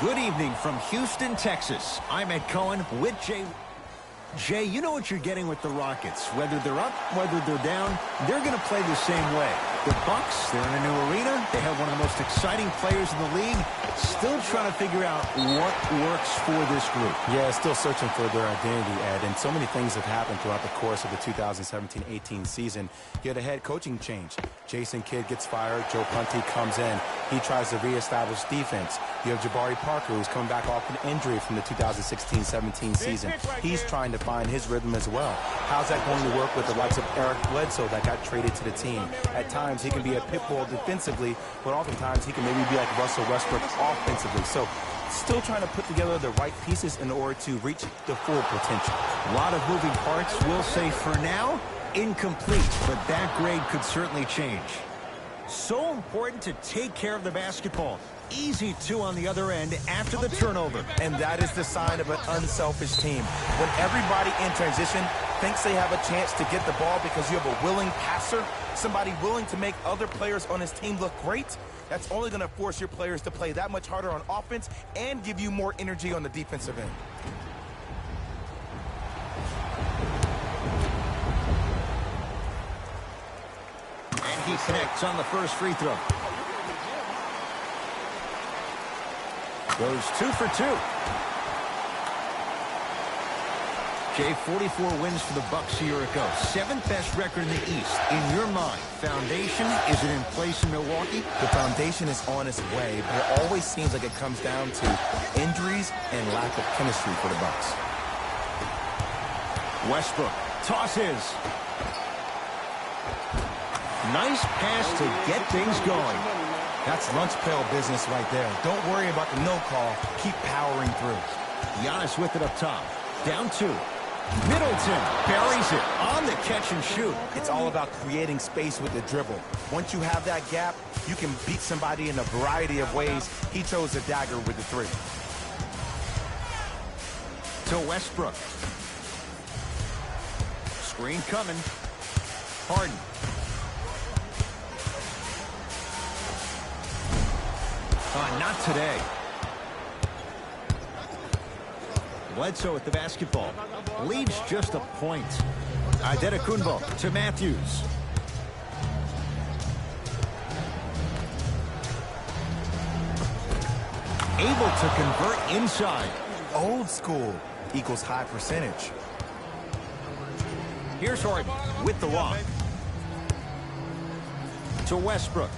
Good evening from Houston, Texas. I'm Ed Cohen with Jay. Jay, you know what you're getting with the Rockets. Whether they're up, whether they're down, they're going to play the same way. The Bucks, they're in a new arena. They have one of the most exciting players in the league. Still trying to figure out what works for this group. Yeah, still searching for their identity, Ed. And so many things have happened throughout the course of the 2017-18 season. You had a head coaching change. Jason Kidd gets fired. Joe Prunty comes in. He tries to reestablish defense. You have Jabari Parker, who's coming back off an injury from the 2016-17 season. He's trying to find his rhythm as well. How's that going to work with the likes of Eric Bledsoe that got traded to the team? At times, he can be a pit bull defensively, but oftentimes he can maybe be like Russell Westbrook offensively. So still trying to put together the right pieces in order to reach the full potential. A lot of moving parts, we'll say for now, incomplete, but that grade could certainly change. So important to take care of the basketball. Easy two on the other end after the turnover. And that is the sign of an unselfish team. When everybody in transition thinks they have a chance to get the ball because you have a willing passer, somebody willing to make other players on his team look great, that's only going to force your players to play that much harder on offense and give you more energy on the defensive end. And he connects on the first free throw. Goes 2 for 2. Jay, 44 wins for the Bucks a year ago. 7th best record in the East. In your mind, foundation, is it in place in Milwaukee? The foundation is on its way, but it always seems like it comes down to injuries and lack of chemistry for the Bucks. Westbrook tosses. Nice pass to get things going. That's lunch pail business right there. Don't worry about the no call. Keep powering through. Giannis with it up top. Down 2. Middleton buries it on the catch and shoot. It's all about creating space with the dribble. Once you have that gap, you can beat somebody in a variety of ways. He chose the dagger with the 3. To Westbrook. Screen coming. Harden. Not today. Bledsoe with the basketball. Leads just a point. Antetokounmpo to Matthews. Able to convert inside. Old school equals high percentage. Here's Harden with the rock. To Westbrook.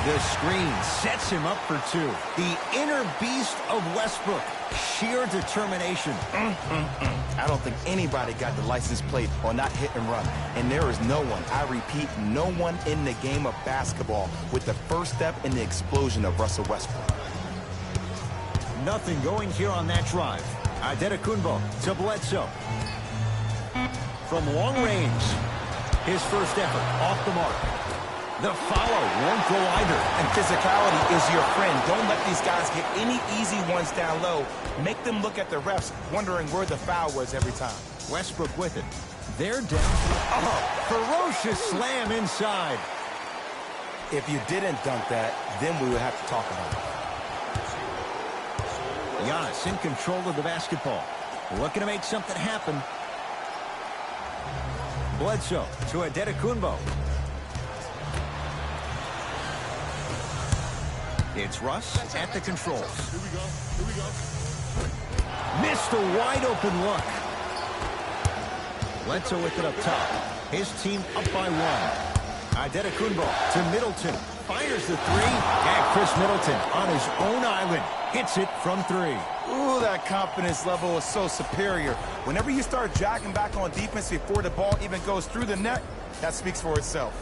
The screen sets him up for 2. The inner beast of Westbrook. Sheer determination. I don't think anybody got the license plate on that hit and run. And there is no one, I repeat, no one in the game of basketball with the first step in the explosion of Russell Westbrook. Nothing going here on that drive. Antetokounmpo to Bledsoe. From long range. His first effort off the mark. The follow won't go either. And physicality is your friend. Don't let these guys get any easy ones down low. Make them look at the refs, wondering where the foul was every time. Westbrook with it. They're down. Ferocious slam inside. If you didn't dunk that, then we would have to talk about it. Giannis in control of the basketball. Looking to make something happen. Bledsoe to Antetokounmpo. It's Russ at the controls. Missed a wide-open look. Bledsoe with it up top. His team up by 1. Antetokounmpo to Middleton. Fires the 3. And Chris Middleton on his own island. Hits it from 3. Ooh, that confidence level is so superior. Whenever you start jogging back on defense before the ball even goes through the net, that speaks for itself.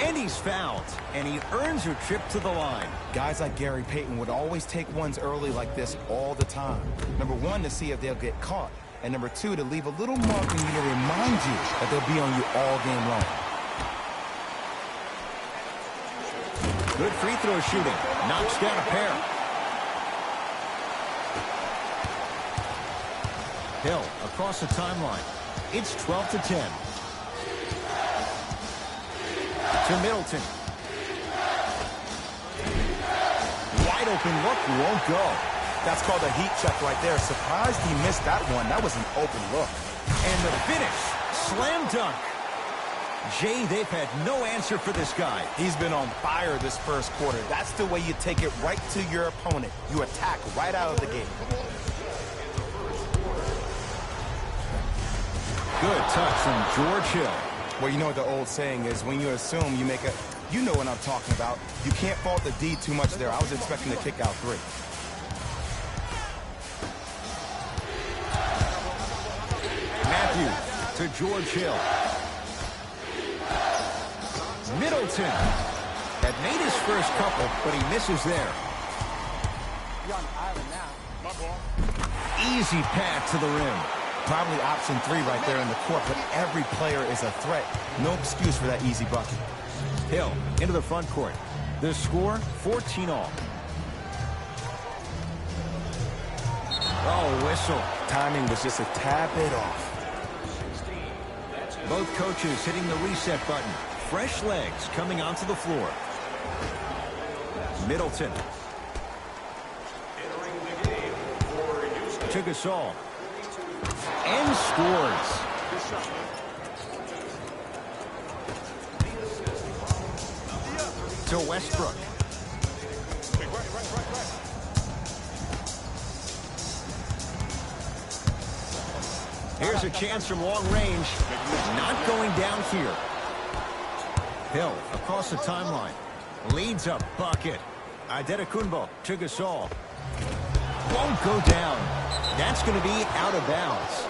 And he's fouled, and he earns a trip to the line. Guys like Gary Payton would always take ones early like this all the time. Number 1, to see if they'll get caught. And number 2, to leave a little mark in you to remind you that they'll be on you all game long. Good free throw shooting. Knocks down a pair. Hill across the timeline. It's 12-10. To Middleton. Wide open look, won't go. That's called a heat check right there. Surprised he missed that one. That was an open look. And the finish. Slam dunk. Jay, they've had no answer for this guy. He's been on fire this first quarter. That's the way you take it right to your opponent. You attack right out of the gate. Good touch from George Hill. Well, you know what the old saying is, when you assume you make a... You know what I'm talking about. You can't fault the D too much there. I was expecting to kick out 3. Matthews to George Hill. Middleton had made his first couple, but he misses there. Easy path to the rim. Probably option 3 right there in the court, but every player is a threat. No excuse for that easy bucket. Hill into the front court. The score, 14-all. Oh, whistle. Timing was just a tad bit off. Both coaches hitting the reset button. Fresh legs coming onto the floor. Middleton. To Gasol. And scores. To Westbrook. Here's a chance from long range. Not going down here. Hill across the timeline. Leads a bucket. Antetokounmpo to Gasol. Won't go down. That's going to be out of bounds.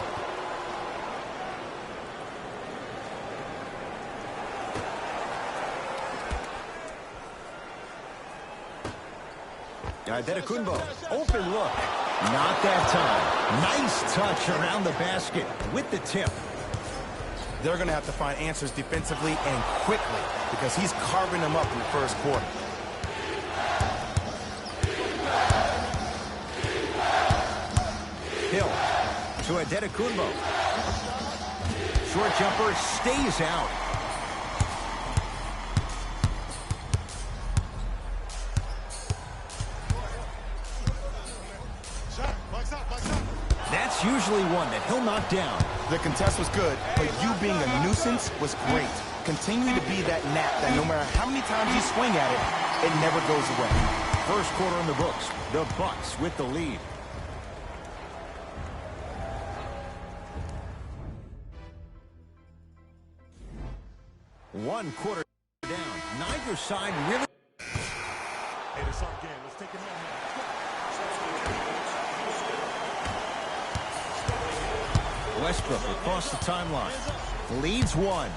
Antetokounmpo, open look. Not that time. Nice touch around the basket with the tip. They're going to have to find answers defensively and quickly because he's carving them up in the first quarter. Hill to Antetokounmpo. Short jumper stays out. That's usually one that he'll knock down. The contest was good, but you being a nuisance was great. Continue to be that gnat that no matter how many times you swing at it, it never goes away. First quarter in the books. The Bucks with the lead. One quarter down. Neither side really. Hey, it's our game. Let's take it out now. Westbrook across the timeline. Leads one.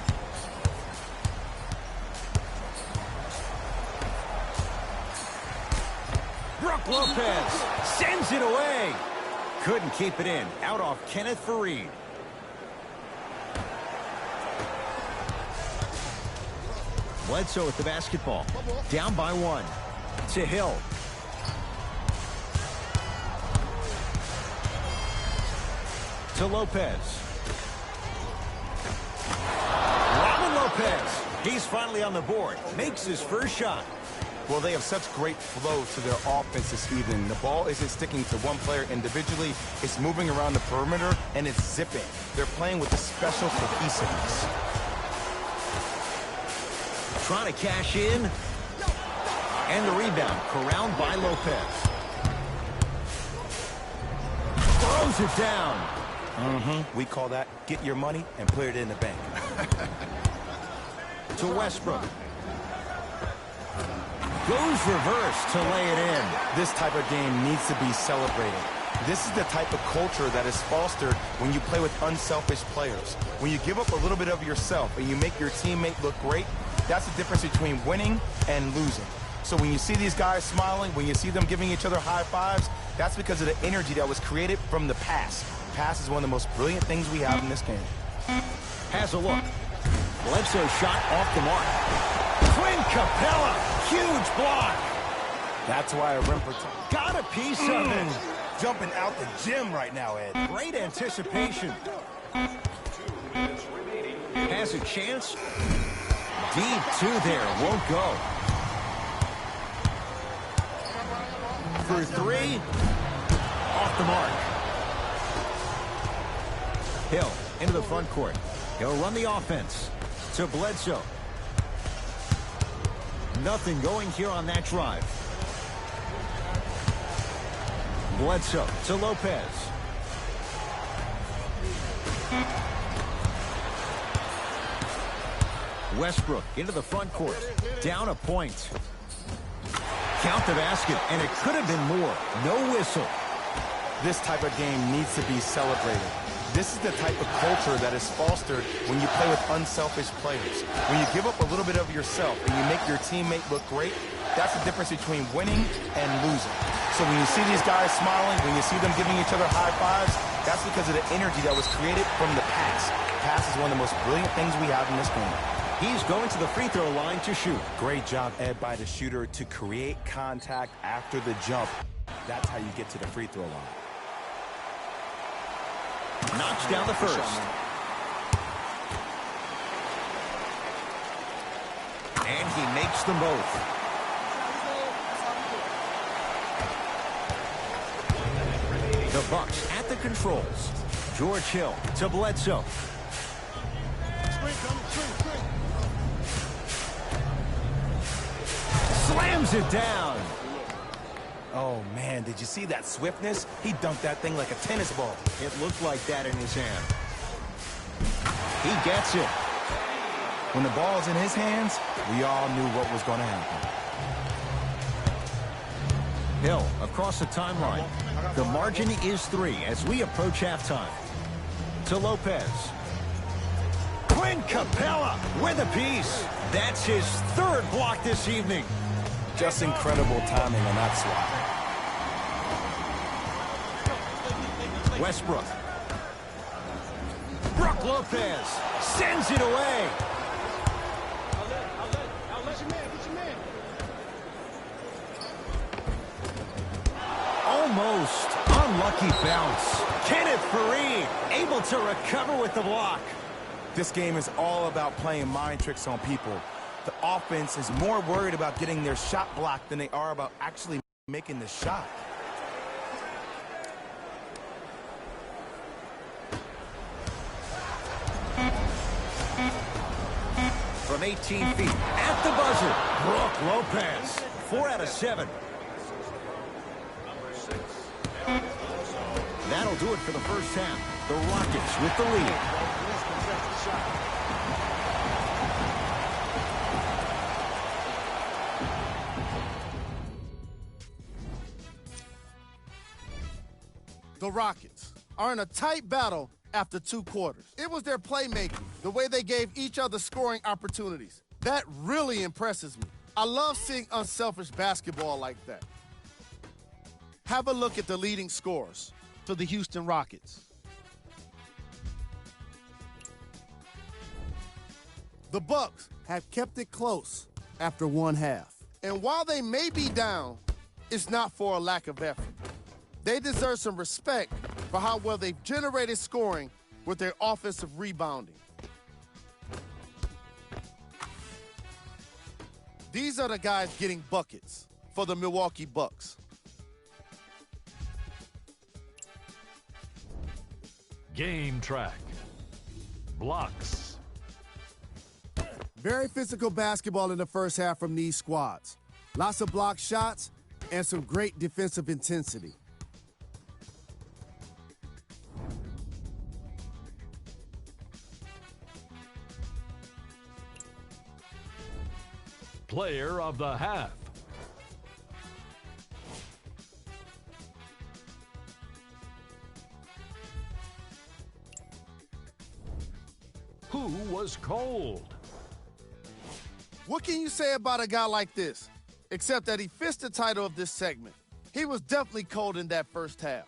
Brook Lopez sends it away. Couldn't keep it in. Out off Kenneth Faried. Bledsoe with the basketball. Down by 1. To Hill. To Lopez. Robin Lopez. He's finally on the board. Makes his first shot. Well, they have such great flow to their offense this evening. The ball isn't sticking to one player individually. It's moving around the perimeter, and it's zipping. They're playing with a special cohesiveness. Trying to cash in. And the rebound corralled by Lopez. Throws it down. We call that get your money and put it in the bank. To Westbrook. Goes reverse to lay it in. This type of game needs to be celebrated. This is the type of culture that is fostered when you play with unselfish players. When you give up a little bit of yourself and you make your teammate look great, that's the difference between winning and losing. So when you see these guys smiling, when you see them giving each other high fives, that's because of the energy that was created from the pass. Pass is one of the most brilliant things we have in this game. Has a look. Bledsoe shot off the mark. Clint Capella, huge block. That's why a rim protector. Got a piece of it. Jumping out the gym right now, Ed. Great anticipation. Has a chance. Deep two there, won't go. For three, off the mark. Hill into the front court. He'll run the offense to Bledsoe. Nothing going here on that drive. Bledsoe to Lopez. Westbrook into the front court. Down a point. Count the basket, and it could have been more. No whistle. This type of game needs to be celebrated. This is the type of culture that is fostered when you play with unselfish players. When you give up a little bit of yourself and you make your teammate look great, that's the difference between winning and losing. So when you see these guys smiling, when you see them giving each other high fives, that's because of the energy that was created from the pass. Pass is one of the most brilliant things we have in this game. He's going to the free throw line to shoot. Great job, Ed, by the shooter to create contact after the jump. That's how you get to the free throw line. Knocks down the first. And he makes them both. The Bucks at the controls. George Hill to Bledsoe. Slams it down. Oh, man, did you see that swiftness? He dunked that thing like a tennis ball. It looked like that in his hand. He gets it. When the ball's in his hands, we all knew what was going to happen. Hill across the timeline. The margin is 3 as we approach halftime. To Lopez. Clint Capella with a piece. That's his third block this evening. Just incredible timing on that swat. Westbrook. Brook Lopez sends it away. Almost unlucky bounce. Kenneth Faried able to recover with the block. This game is all about playing mind tricks on people. The offense is more worried about getting their shot blocked than they are about actually making the shot. From 18 feet at the buzzer, Brook Lopez. 4 out of 7. That'll do it for the first half. The Rockets with the lead. The Rockets are in a tight battle after 2 quarters. It was their playmaking, the way they gave each other scoring opportunities. That really impresses me. I love seeing unselfish basketball like that. Have a look at the leading scorers for the Houston Rockets. The Bucks have kept it close after 1 half. And while they may be down, it's not for a lack of effort. They deserve some respect for how well they've generated scoring with their offensive rebounding. These are the guys getting buckets for the Milwaukee Bucks. Game track. Blocks. Very physical basketball in the first half from these squads. Lots of block shots and some great defensive intensity. Player of the half. Who was cold? What can you say about a guy like this? Except that he fits the title of this segment. He was definitely cold in that first half.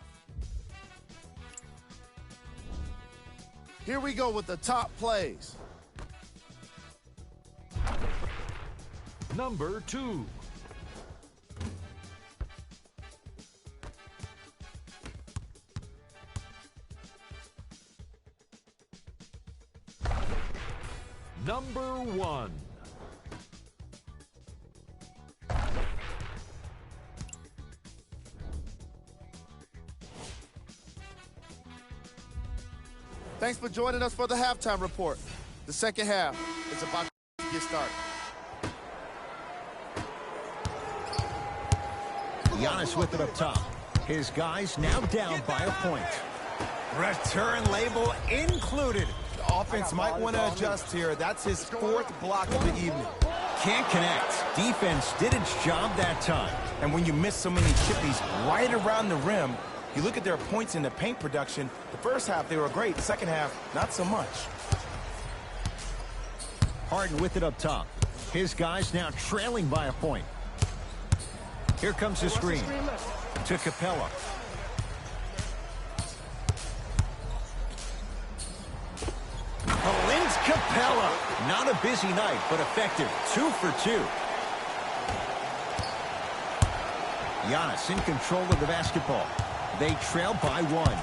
Here we go with the top plays. Number 2. Number 1. Thanks for joining us for the halftime report. The second half is about to get started. Giannis with it up top. His guys now down by a point. Return label included. The offense might want to adjust here. That's his 4th block of the evening. Can't connect. Defense did its job that time. And when you miss so many chippies right around the rim, you look at their points in the paint production. The first half, they were great. The second half, not so much. Harden with it up top. His guys now trailing by a point. Here comes the screen to Capella. Clint Capella. Not a busy night, but effective. 2 for 2. Giannis in control of the basketball. They trail by 1.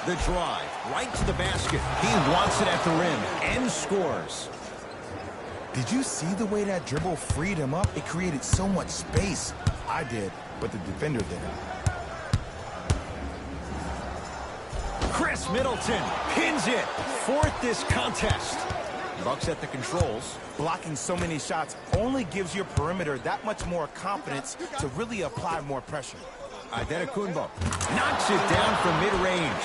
The drive right to the basket. He wants it at the rim and scores. Did you see the way that dribble freed him up? It created so much space. I did, but the defender didn't. Chris Middleton pins it. 4th this contest. Bucks at the controls. Blocking so many shots only gives your perimeter that much more confidence to really apply more pressure. Antetokounmpo knocks it down from mid-range.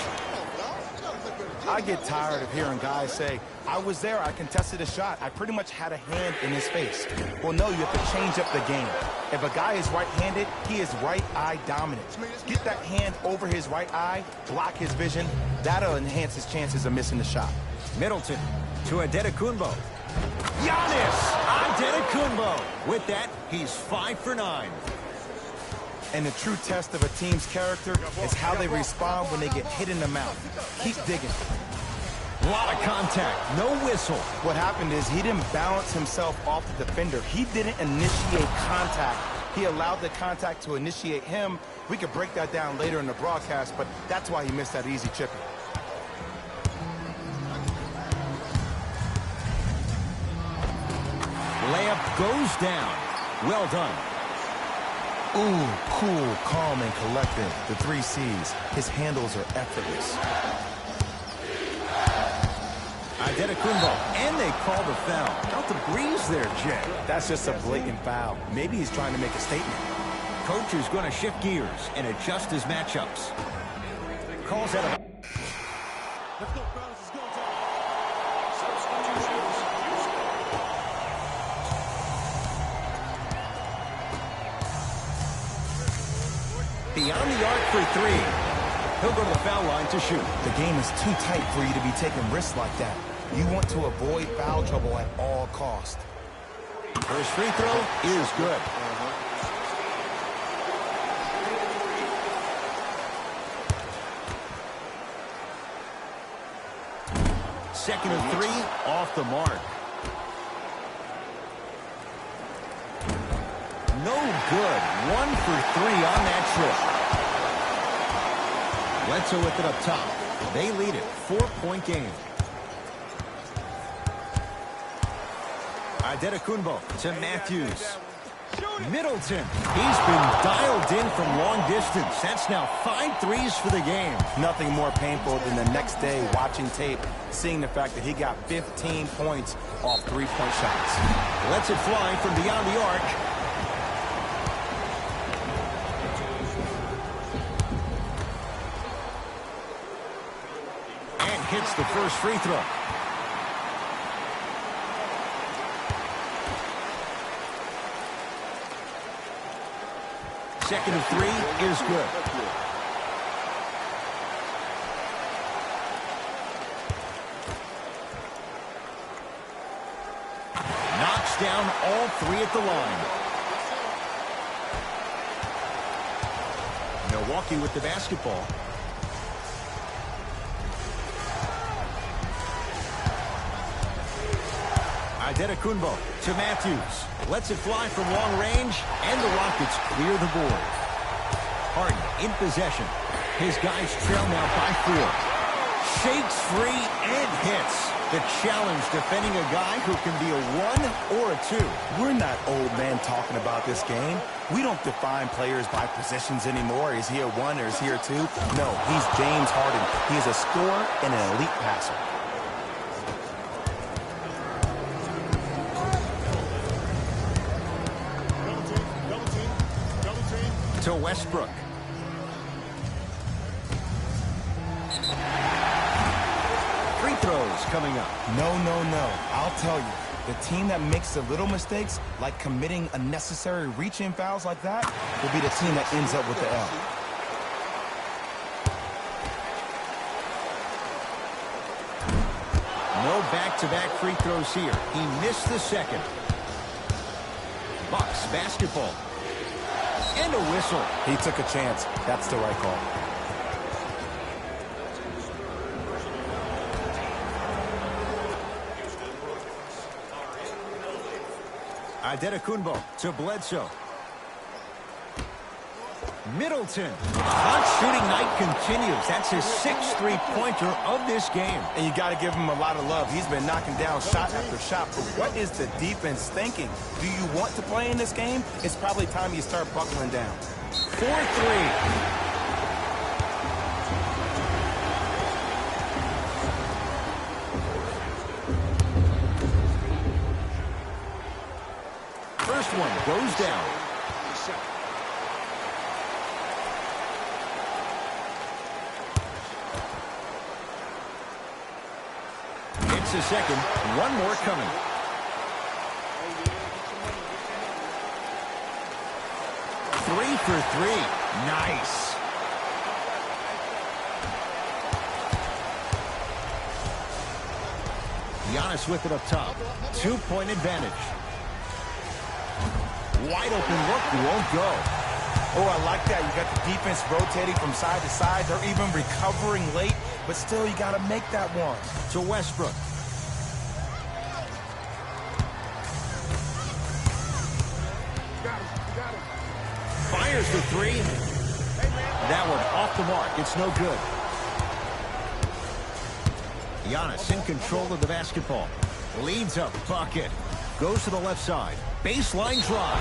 I get tired of hearing guys say, I was there, I contested a shot, I pretty much had a hand in his face. Well, no, you have to change up the game. If a guy is right-handed, he is right eye dominant. Get that hand over his right eye, block his vision. That'll enhance his chances of missing the shot. Middleton to Antetokounmpo. Giannis Antetokounmpo. With that, he's 5 for 9. And the true test of a team's character is how they respond when they get hit in the mouth. Keep digging. A lot of contact, no whistle. What happened is he didn't balance himself off the defender. He didn't initiate contact. He allowed the contact to initiate him. We could break that down later in the broadcast, but that's why he missed that easy chipping. Layup goes down. Well done. Ooh, cool, calm, and collected. The 3 C's. His handles are effortless. Antetokounmpo, and they call the foul. Felt the breeze there, Jay. That's just a blatant foul. Maybe he's trying to make a statement. Coach is going to shift gears and adjust his matchups. Calls out a... Let's go, fellas. Let's go, Tom. Beyond the arc for 3. He'll go to the foul line to shoot. The game is too tight for you to be taking risks like that. You want to avoid foul trouble at all costs. First free throw is good. Second of 3, off the mark. No good. 1 for 3 on that trip. Bledsoe with it up top. They lead it. 4-point game. Antetokounmpo to Matthews. Middleton, he's been dialed in from long distance. That's now 5 threes for the game. Nothing more painful than the next day watching tape, seeing the fact that he got 15 points off three-point shots. Lets it fly from beyond the arc. And hits the first free throw. Second of 3 is good. Knocks down all 3 at the line. Milwaukee with the basketball. Antetokounmpo to Matthews. Lets it fly from long range, and the Rockets clear the board. Harden in possession. His guys trail now by 4. Shakes free and hits. The challenge defending a guy who can be a 1 or a 2. We're not old men talking about this game. We don't define players by positions anymore. Is he a 1 or is he a 2? No, he's James Harden. He is a scorer and an elite passer. To Westbrook. Free throws coming up. No. I'll tell you, the team that makes the little mistakes, like committing unnecessary reach-in fouls like that, will be the team that ends up with the L. No back-to-back free throws here. He missed the second. Bucks basketball. And a whistle. He took a chance. That's the right call. Antetokounmpo to Bledsoe. Middleton. Hot shooting night continues. That's his 6th three-pointer of this game. And you got to give him a lot of love. He's been knocking down shot after shot. But what is the defense thinking? Do you want to play in this game? It's probably time you start buckling down. 4-3. First one goes down. It's a second. One more coming. Three for 3. Nice. Giannis with it up top. 2-point advantage. Wide open look, won't go. Oh, I like that. You got the defense rotating from side to side. They're even recovering late, but still you got to make that one. To Westbrook. Fires the 3. That one off the mark. It's no good. Giannis in control of the basketball. Leads a bucket. Goes to the left side. Baseline drive.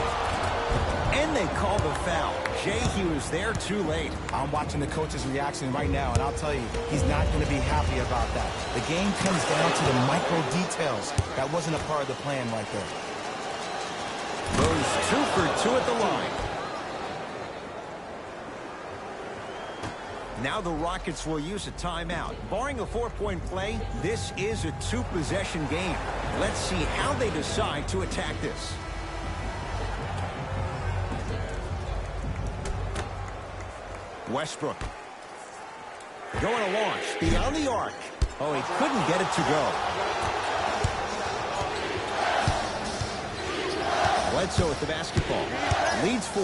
And they call the foul. Jay, he was there too late. I'm watching the coach's reaction right now, and I'll tell you, he's not going to be happy about that. The game comes down to the micro details. That wasn't a part of the plan right there. Goes 2 for 2 at the line. Now the Rockets will use a timeout. Barring a 4-point play, this is a 2-possession game. Let's see how they decide to attack this. Westbrook. Going to launch beyond the arc. Oh, he couldn't get it to go. Bledsoe with the basketball. Leads 4.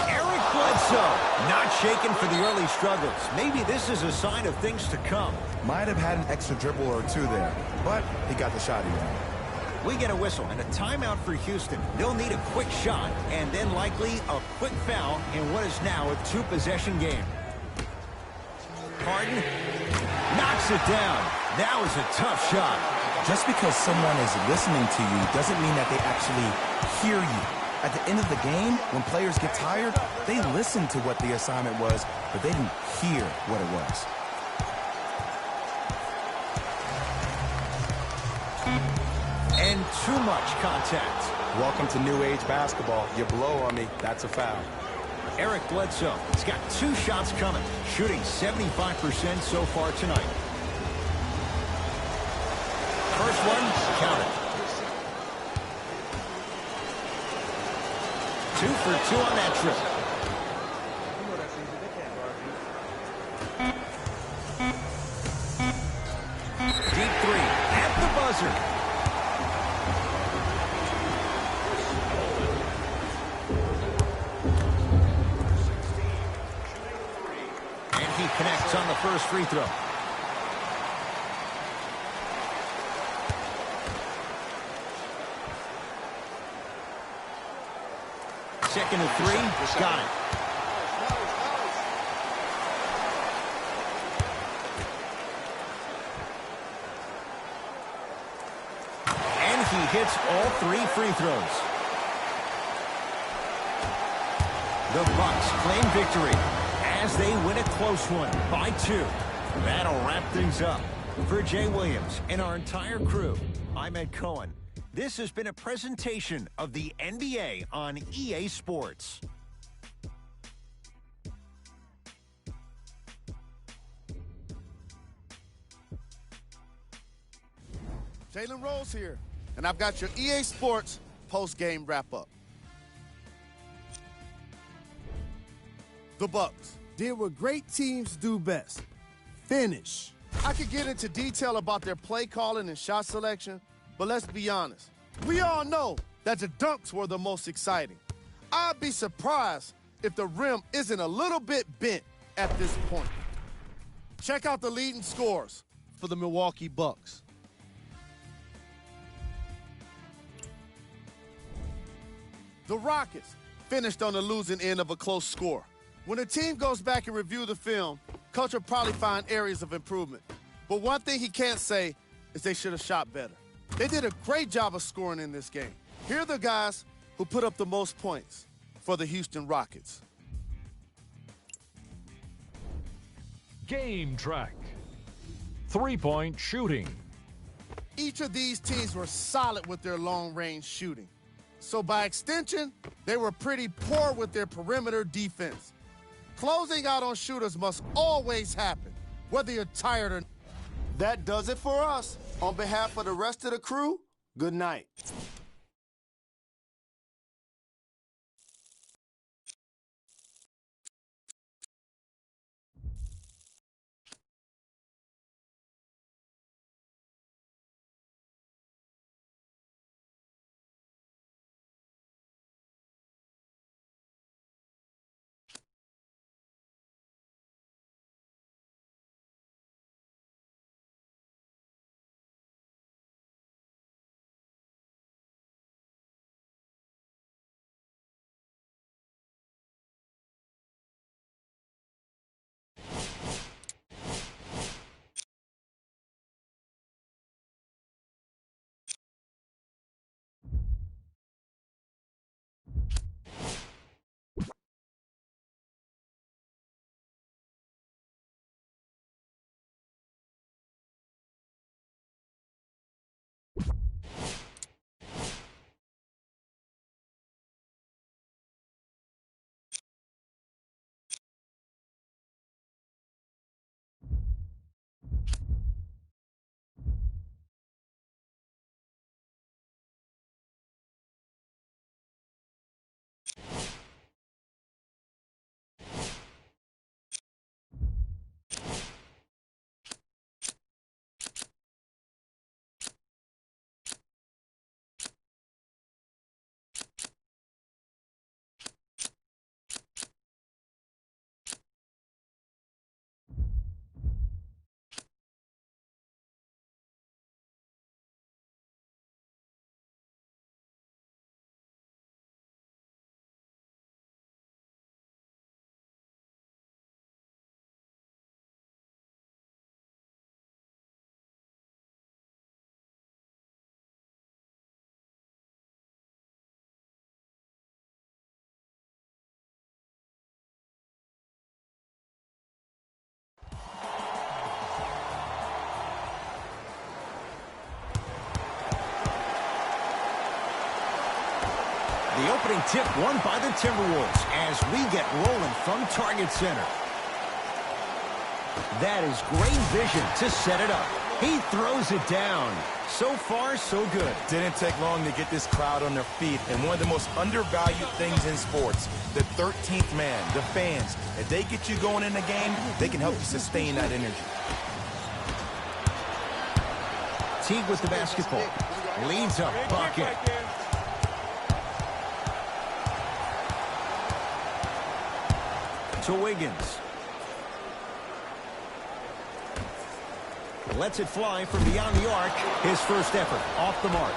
Eric Bledsoe. Not shaken for the early struggles. Maybe this is a sign of things to come. Might have had an extra dribble or 2 there, but he got the shot he wanted. We get a whistle and a timeout for Houston. They'll need a quick shot and then likely a quick foul in what is now a 2-possession game. Harden knocks it down. That was a tough shot. Just because someone is listening to you doesn't mean that they actually hear you. At the end of the game, when players get tired, they listen to what the assignment was, but they didn't hear what it was. And too much contact. Welcome to New Age basketball. You blow on me, that's a foul. Eric Bledsoe has got 2 shots coming, shooting 75% so far tonight. First one, counted. 2 for 2 on that trip. Deep 3 at the buzzer. He connects on the first free throw. Second and 3, got it. And he hits all 3 free throws. The Bucks claim victory as they win a close one by 2. That'll wrap things up. For Jay Williams and our entire crew, I'm Ed Cohen. This has been a presentation of the NBA on EA Sports. Jalen Rose here, and I've got your EA Sports post-game wrap-up. The Bucks did what great teams do best: finish. I could get into detail about their play calling and shot selection, but let's be honest. We all know that the dunks were the most exciting. I'd be surprised if the rim isn't a little bit bent at this point. Check out the leading scores for the Milwaukee Bucks. The Rockets finished on the losing end of a close score. When a team goes back and review the film, coach will probably find areas of improvement. But one thing he can't say is they should have shot better. They did a great job of scoring in this game. Here are the guys who put up the most points for the Houston Rockets. Game track. 3-point shooting. Each of these teams were solid with their long-range shooting. So by extension, they were pretty poor with their perimeter defense. Closing out on shooters must always happen, whether you're tired or not. That does it for us. On behalf of the rest of the crew, good night. The opening tip won by the Timberwolves as we get rolling from target center. That is great vision to set it up. He throws it down. So far, so good. Didn't take long to get this crowd on their feet, and one of the most undervalued things in sports, the 13th man, the fans. If they get you going in the game, they can help you sustain that energy. Teague with the basketball. Leads a bucket. To Wiggins. Lets it fly from beyond the arc. His first effort off the mark.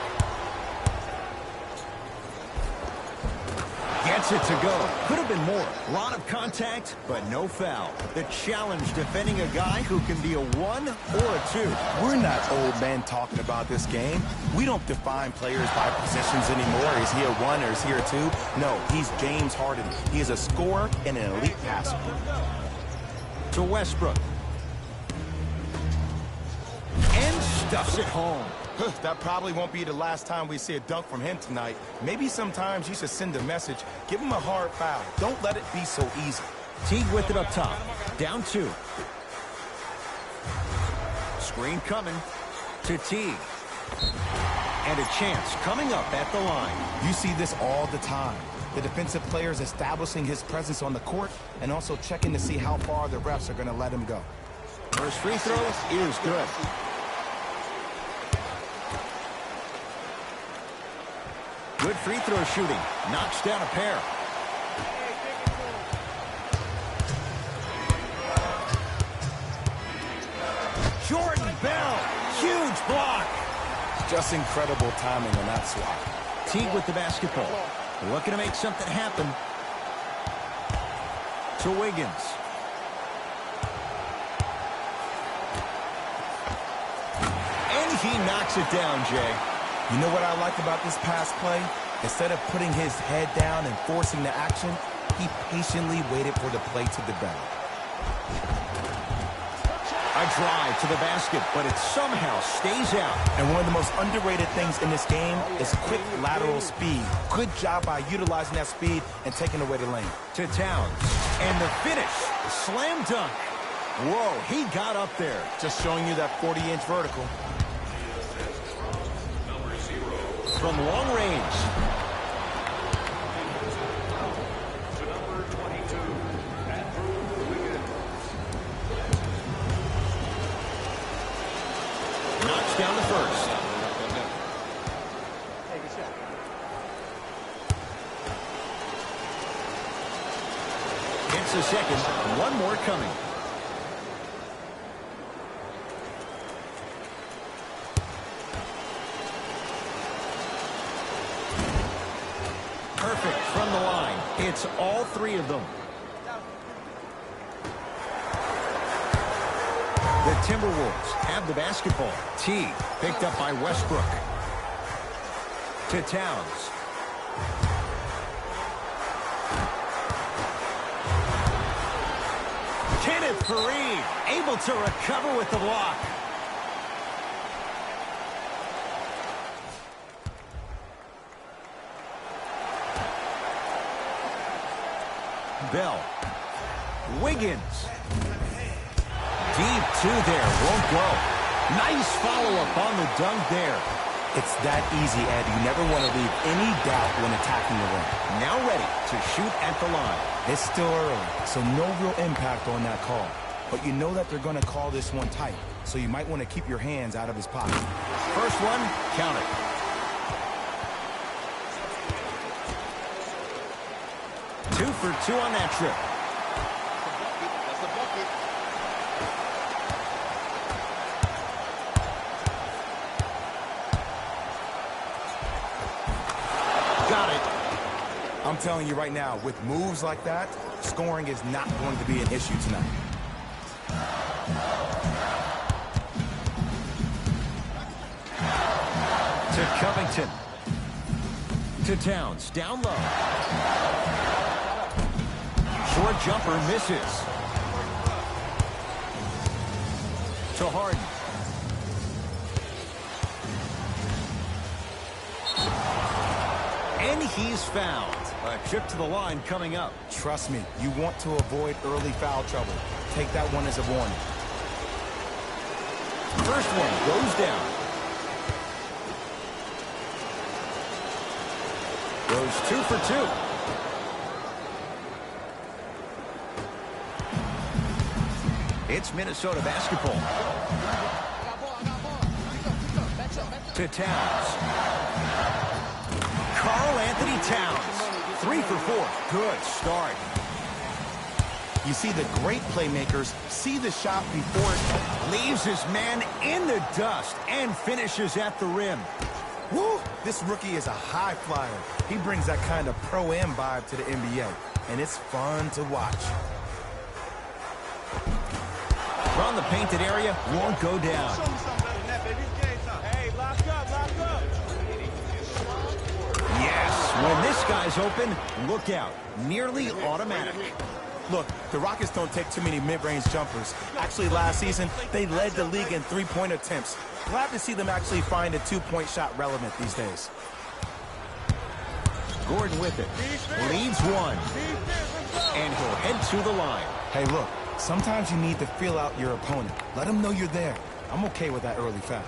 Gets it to go. Could have been more. A lot of contact, but no foul. The challenge defending a guy who can be a 1 or a 2. We're not old men talking about this game. We don't define players by positions anymore. Is he a 1 or is he a 2? No, he's James Harden. He is a scorer and an elite passer. To Westbrook. And stuffs it home. That probably won't be the last time we see a dunk from him tonight. Maybe sometimes you should send a message. Give him a hard foul. Don't let it be so easy. Teague with it up top. Down 2. Screen coming to Teague. And a chance coming up at the line. You see this all the time. The defensive players establishing his presence on the court and also checking to see how far the refs are going to let him go. First free throw is good. Good free throw shooting. Knocks down a pair. Jordan Bell. Huge block. Just incredible timing on that swat. Teague with the basketball. Looking to make something happen. To Wiggins. And he knocks it down, Jay. You know what I like about this pass play? Instead of putting his head down and forcing the action, he patiently waited for the play to develop. A drive to the basket, but it somehow stays out. And one of the most underrated things in this game is quick lateral speed. Good job by utilizing that speed and taking away the lane. To Towns. And the finish. Slam dunk. Whoa, he got up there. Just showing you that 40-inch vertical. From long range. Knocks down the first. Hits the second. One more coming. Perfect from the line. It's all 3 of them. The Timberwolves have the basketball. Teague picked up by Westbrook. To Towns. Kenneth Faried able to recover with the block. Bell. Wiggins. Deep 2 there. Won't go. Nice follow-up on the dunk there. It's that easy, Ed. You never want to leave any doubt when attacking the rim. Now ready to shoot at the line. It's still early, so no real impact on that call. But you know that they're going to call this one tight, so you might want to keep your hands out of his pocket. First one, count it. Two for 2 on that trip. Got it. I'm telling you right now, with moves like that, scoring is not going to be an issue tonight. To Covington. To Towns, down low. Short jumper misses. To Harden. and he's fouled. A trip to the line coming up. Trust me, you want to avoid early foul trouble. Take that one as a warning. First one goes down. Goes 2 for 2. It's Minnesota basketball. To Towns. Karl-Anthony Towns. 3 for 4. Good start. You see, the great playmakers see the shot before it Leaves his man in the dust and finishes at the rim. Woo! This rookie is a high flyer. He brings that kind of pro-am vibe to the NBA, and it's fun to watch. From the painted area, won't go down. Yes, when this guy's open, look out. Nearly automatic. Look, the Rockets don't take too many mid-range jumpers. Actually, last season, they led the league in three-point attempts. Glad to see them actually find a two-point shot relevant these days. Gordon with it. Leads one. And he'll head to the line. Hey, look, sometimes you need to feel out your opponent. Let them know you're there. I'm okay with that early foul.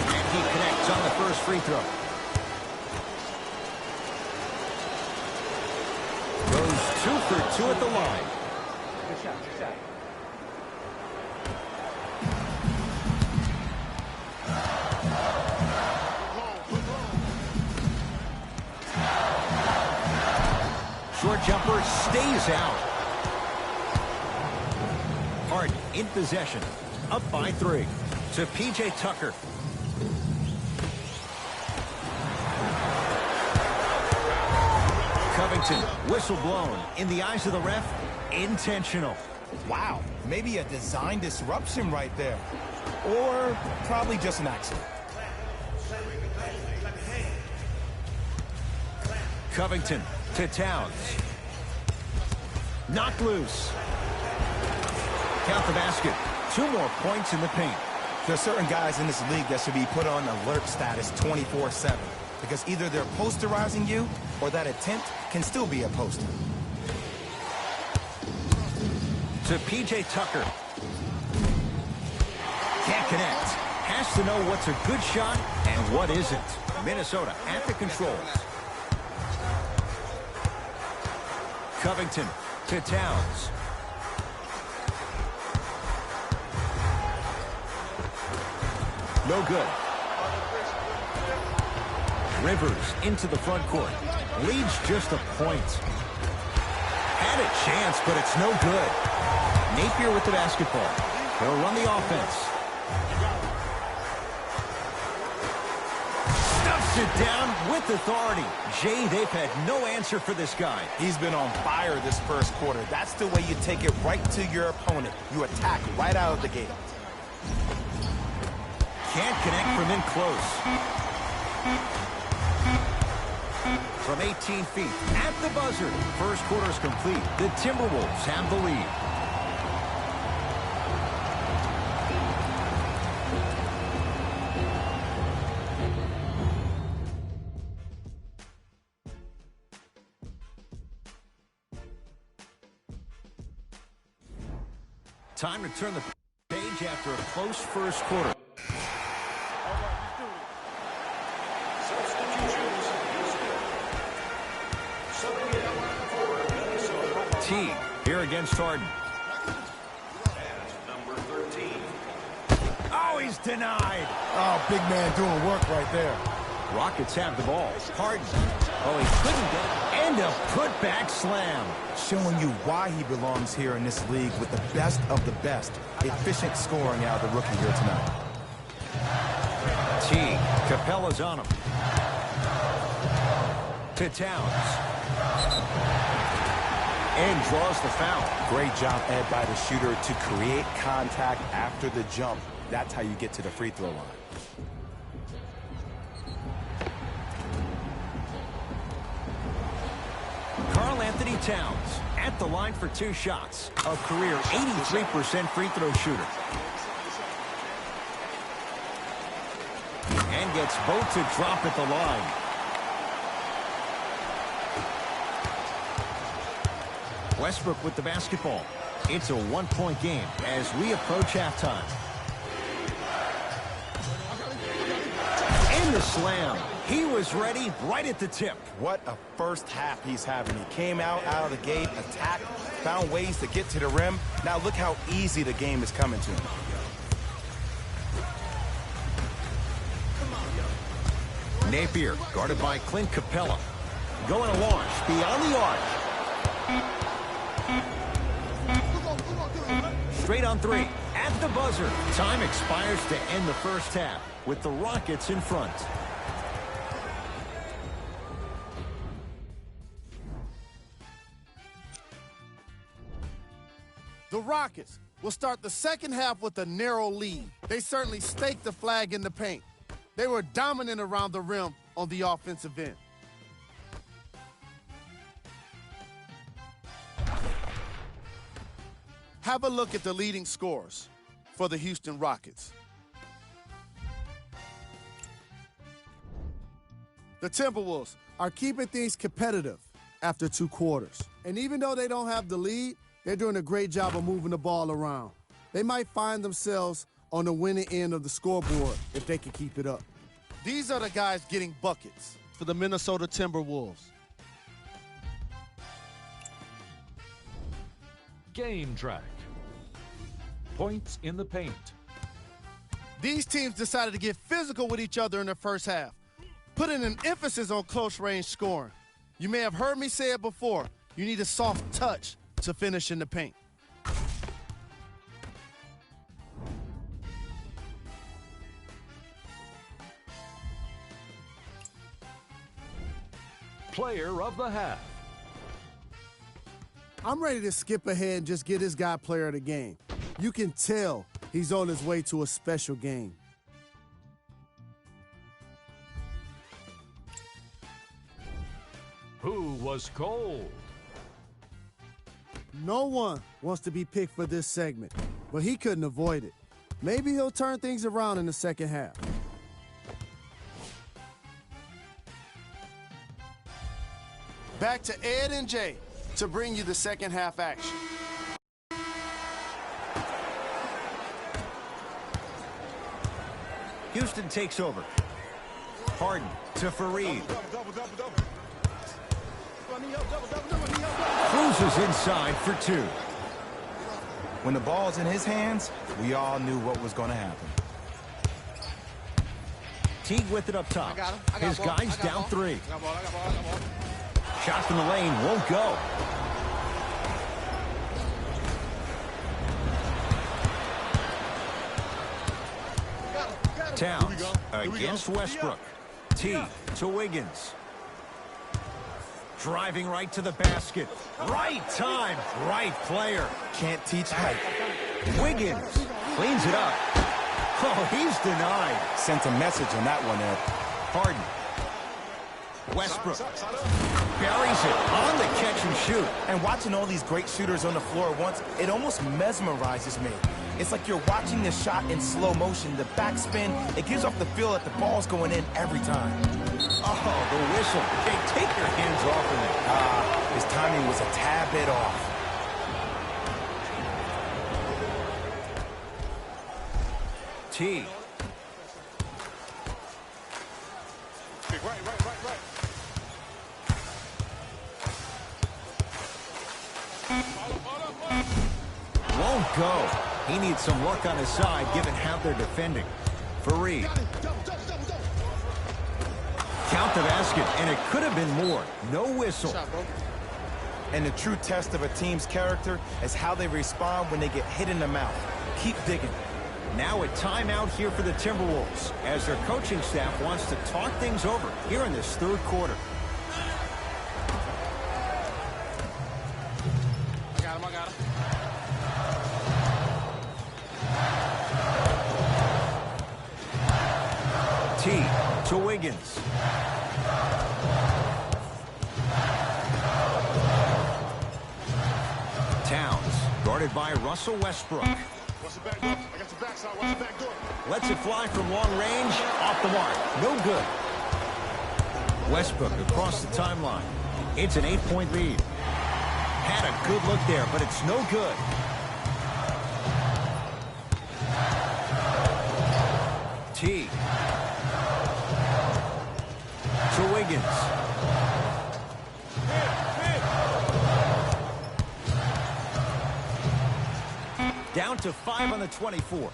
And he connects on the first free throw. Goes 2 for 2 at the line. Good shot, good shot. Short jumper stays out. Harden in possession. Up by 3. To P.J. Tucker. Covington, whistle blown. In the eyes of the ref, intentional. Wow, maybe a design disruption right there. Or probably just an accident. Covington to Towns. Knocked loose. Count the basket. 2 more points in the paint. There are certain guys in this league that should be put on alert status 24/7. Because either they're posterizing you, or that attempt can still be a poster. To P.J. Tucker. Can't connect. Has to know what's a good shot and what isn't. Minnesota at the controls. Covington to Towns. No good. Rivers into the front court. Leads just a point. Had a chance, but it's no good. Napier with the basketball. He'll run the offense. Stuffs it down with authority. Jay, they've had no answer for this guy. He's been on fire this first quarter. That's the way you take it right to your opponent. You attack right out of the gate. Can't connect from in close. From 18 feet at the buzzer. First quarter is complete. The Timberwolves have the lead. Time to turn the page after a close first quarter. T here against Harden. Number 13. Oh, he's denied. Oh, big man doing work right there. Rockets have the ball. Harden. Oh, he couldn't get it. And a putback slam. Showing you why he belongs here in this league with the best of the best. Efficient scoring out of the rookie here tonight. T. Capella's on him. To Towns. And draws the foul. Great job, Ed, by the shooter to create contact after the jump. That's how you get to the free throw line. Karl-Anthony Towns at the line for 2 shots. A career 83% free throw shooter. gets both to drop at the line. Westbrook with the basketball. It's a one-point game as we approach halftime. And the slam. He was ready right at the tip. What a first half he's having. He came out of the gate, attacked, found ways to get to the rim. Now look how easy the game is coming to him. Napier guarded by Clint Capella. Going to launch beyond the arc. Straight on three. At the buzzer. Time expires to end the first half with the Rockets in front. The Rockets will start the second half with a narrow lead. They certainly staked the flag in the paint. They were dominant around the rim on the offensive end. Have a look at the leading scorers for the Houston Rockets. The Timberwolves are keeping things competitive after 2 quarters. And even though they don't have the lead, they're doing a great job of moving the ball around. They might find themselves on the winning end of the scoreboard if they can keep it up. These are the guys getting buckets for the Minnesota Timberwolves. Game track. Points in the paint. These teams decided to get physical with each other in the first half, putting an emphasis on close-range scoring. You may have heard me say it before. You need a soft touch to finish in the paint. Player of the half. I'm ready to skip ahead and just get this guy player of the game. You can tell he's on his way to a special game. Who was cold? No one wants to be picked for this segment, but he couldn't avoid it. Maybe he'll turn things around in the second half. Back to Ed and Jay to bring you the second half action. Houston takes over. Harden to Fareed. Cruises inside for 2. When the ball's in his hands, we all knew what was going to happen. Teague with it up top. His guys down 3. Shot from the lane won't go. Towns against Westbrook. T to Wiggins. Driving right to the basket. Right time, right player. Can't teach height. Wiggins cleans it up. Oh, he's denied. Sent a message on that one, Ed. Harden. Westbrook buries it on the catch and shoot. And watching all these great shooters on the floor at once, it almost mesmerizes me. It's like you're watching the shot in slow motion. The backspin, it gives off the feel that the ball's going in every time. Oh, the whistle. Hey, take your hands off of it. His timing was a tad bit off. T. Won't go. He needs some luck on his side, given how they're defending. Fareed. Count the basket, and it could have been more. No whistle. And the true test of a team's character is how they respond when they get hit in the mouth. Keep digging. Now a timeout here for the Timberwolves, as their coaching staff wants to talk things over here in this third quarter. I got him. T to Wiggins. Towns guarded by Russell Westbrook. Watch the back door. I got your backside. Watch the back door. Lets it fly from long range. Off the mark. No good. Westbrook across the timeline. It's an 8-point lead. Had a good look there, but it's no good. Teague. To Wiggins. Down to 5 on the 24.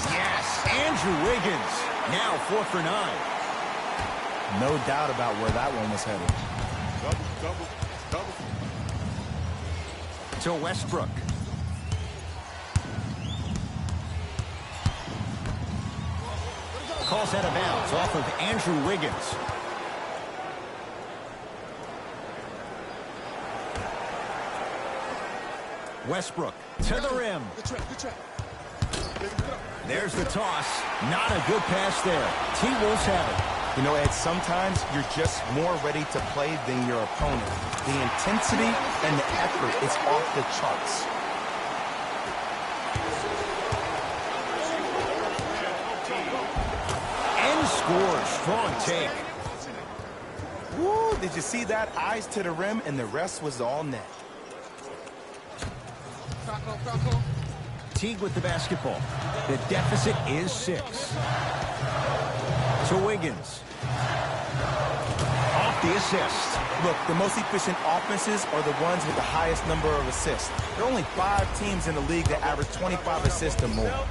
Yes, Andrew Wiggins. Now 4 for 9. No doubt about where that one was headed. Double. To Westbrook. Calls out of bounds off of Andrew Wiggins. Westbrook to the rim. Good trap. There's the toss. Not a good pass there. T-Wolves have it. You know, Ed, sometimes you're just more ready to play than your opponent. The intensity and the effort is off the charts. And scores. Strong take. Woo, did you see that? Eyes to the rim, and the rest was all net. Teague with the basketball. The deficit is 6. To Wiggins. Off the assist. Look, the most efficient offenses are the ones with the highest number of assists. There are only 5 teams in the league that average 25 assists or more.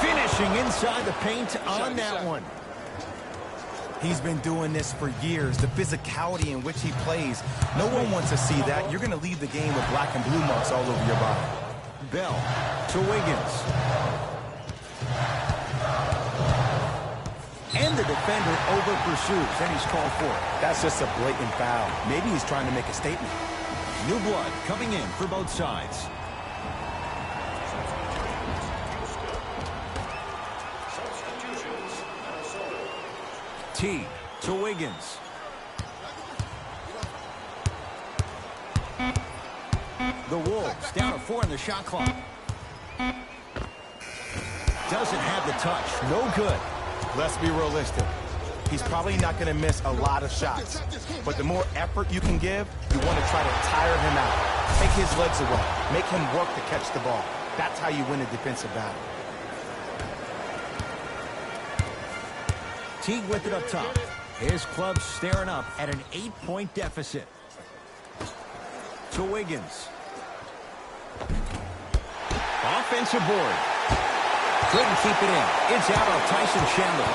Finishing inside the paint on that one. He's been doing this for years. The physicality in which he plays. No one wants to see that. You're going to leave the game with black and blue marks all over your body. Bell to Wiggins. And the defender over pursues, and he's called for it. That's just a blatant foul. Maybe he's trying to make a statement. New blood coming in for both sides. T to Wiggins. The Wolves down to 4 in the shot clock. Doesn't have the touch. No good. Let's be realistic. He's probably not going to miss a lot of shots. But the more effort you can give, you want to try to tire him out. Take his legs away. Make him work to catch the ball. That's how you win a defensive battle. Teague with it up top. His club staring up at an 8-point deficit. To Wiggins. Offensive board. Couldn't keep it in. It's out on Tyson Chandler.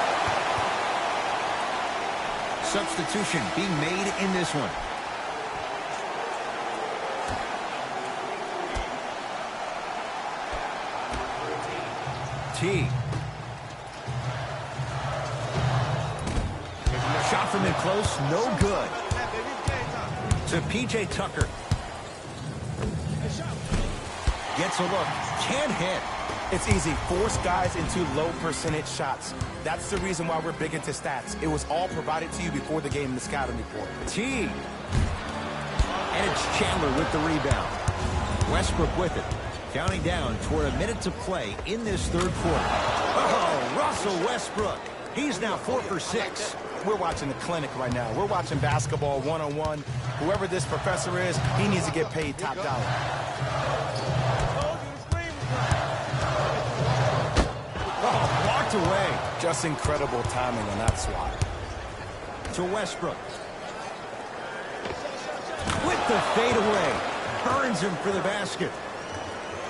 Substitution being made in this one. Teague. Shot from in close, no good. To P.J. Tucker. Gets a look, can't hit. It's easy. Force guys into low percentage shots. That's the reason why we're big into stats. It was all provided to you before the game in the scouting report. Teague. And it's Chandler with the rebound. Westbrook with it. Counting down toward a minute to play in this third quarter. Oh, Russell Westbrook. He's now 4 for 6. We're watching the clinic right now. We're watching basketball one-on-one. Whoever this professor is, he needs to get paid top dollar. Oh, blocked away. Just incredible timing on that swat. To Westbrook. With the fadeaway. Burns him for the basket.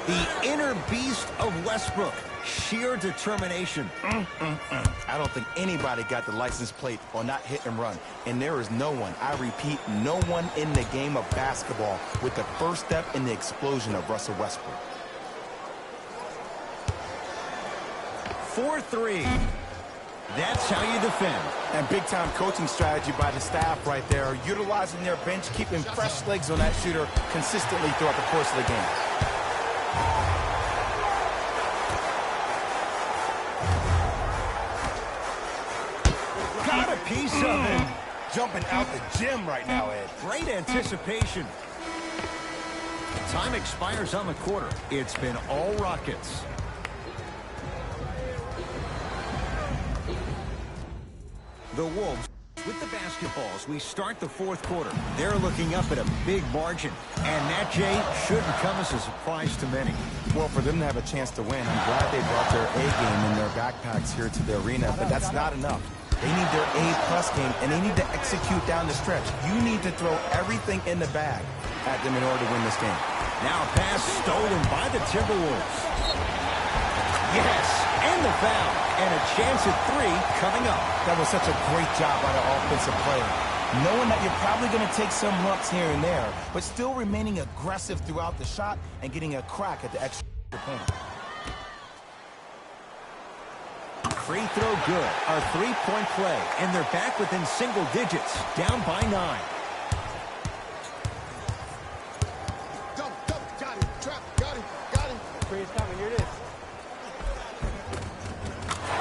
The inner beast of Westbrook. Sheer determination. I don't think anybody got the license plate on that hit and run. And there is no one, I repeat, no one in the game of basketball with the first step in the explosion of Russell Westbrook. 4-3. That's how you defend. And big-time coaching strategy by the staff right there, utilizing their bench, keeping fresh legs on that shooter consistently throughout the course of the game. Got a piece of him. Jumping out the gym right now, Ed. Great anticipation. Time expires on the quarter. It's been all Rockets. The Wolves with the basketballs. We start the fourth quarter. They're looking up at a big margin. And that, Jay, shouldn't come as a surprise to many. Well, for them to have a chance to win, I'm glad they brought their A game in their backpacks here to the arena, but that's not enough. They need their A-plus game, and they need to execute down the stretch. You need to throw everything in the bag at them in order to win this game. Now a pass stolen by the Timberwolves. Yes, and the foul. And a chance at three coming up. That was such a great job by the offensive player. Knowing that you're probably going to take some lumps here and there, but still remaining aggressive throughout the shot and getting a crack at the extra point. Free throw good. A three-point play. And they're back within single digits. Down by 9. Got him. Trap. Got him. Freeze coming. Here it is.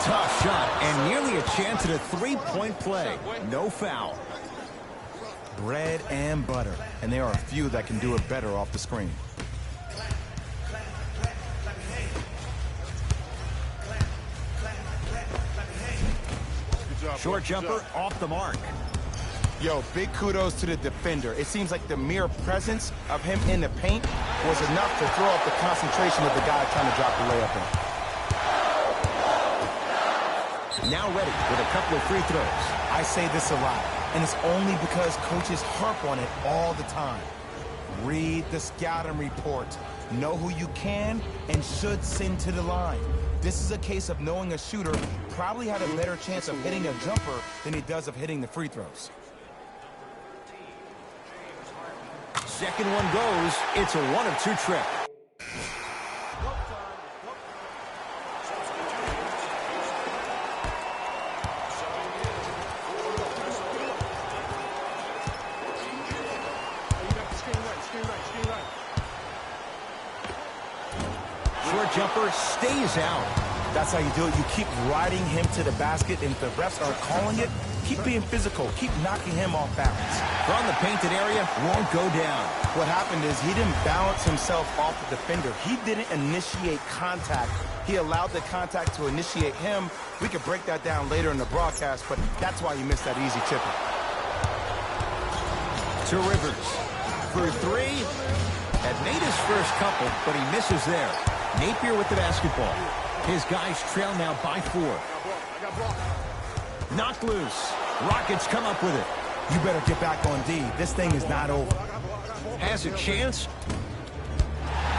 Tough shot and nearly a chance at a three-point play. No foul. Bread and butter, and there are a few that can do it better off the screen. Short jumper off the mark. Yo, big kudos to the defender. It seems like the mere presence of him in the paint was enough to throw up the concentration of the guy trying to drop the layup in. Now ready with a couple of free throws. I say this a lot, and it's only because coaches harp on it all the time. Read the scouting report. Know who you can and should send to the line. This is a case of knowing a shooter probably had a better chance of hitting a jumper than he does of hitting the free throws. Second one goes. It's a 1 of 2 trick. Short jumper stays out. That's how you do it. You keep riding him to the basket, and if the refs are calling it, keep being physical. Keep knocking him off balance. From the painted area, won't go down. What happened is he didn't balance himself off the defender. He didn't initiate contact. He allowed the contact to initiate him. We could break that down later in the broadcast, but that's why he missed that easy chipper. To Rivers. For 3. Had made his first couple, but he misses there. Napier with the basketball. His guys trail now by 4. Knocked loose. Rockets come up with it. You better get back on D. This thing is not over. Has a chance.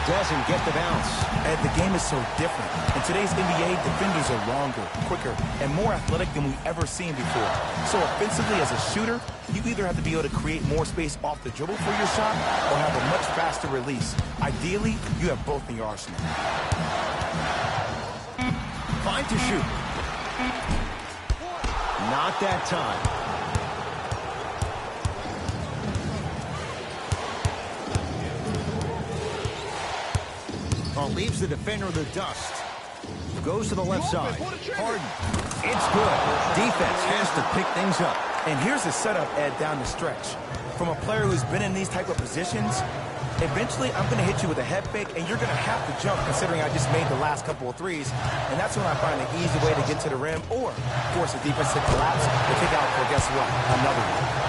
Doesn't get the bounce. And the game is so different. In today's NBA, defenders are longer, quicker, and more athletic than we've ever seen before. So offensively, as a shooter, you either have to be able to create more space off the dribble for your shot or have a much faster release. Ideally, you have both in your arsenal. Fine to shoot. Not that time. Leaves the defender in the dust. Goes to the left side. Harden. It's good. Defense has to pick things up. And here's the setup, Ed, down the stretch. From a player who's been in these type of positions, eventually I'm going to hit you with a head fake, and you're going to have to jump considering I just made the last couple of threes. And that's when I find an easy way to get to the rim or force the defense to collapse and kick out for, guess what, another one.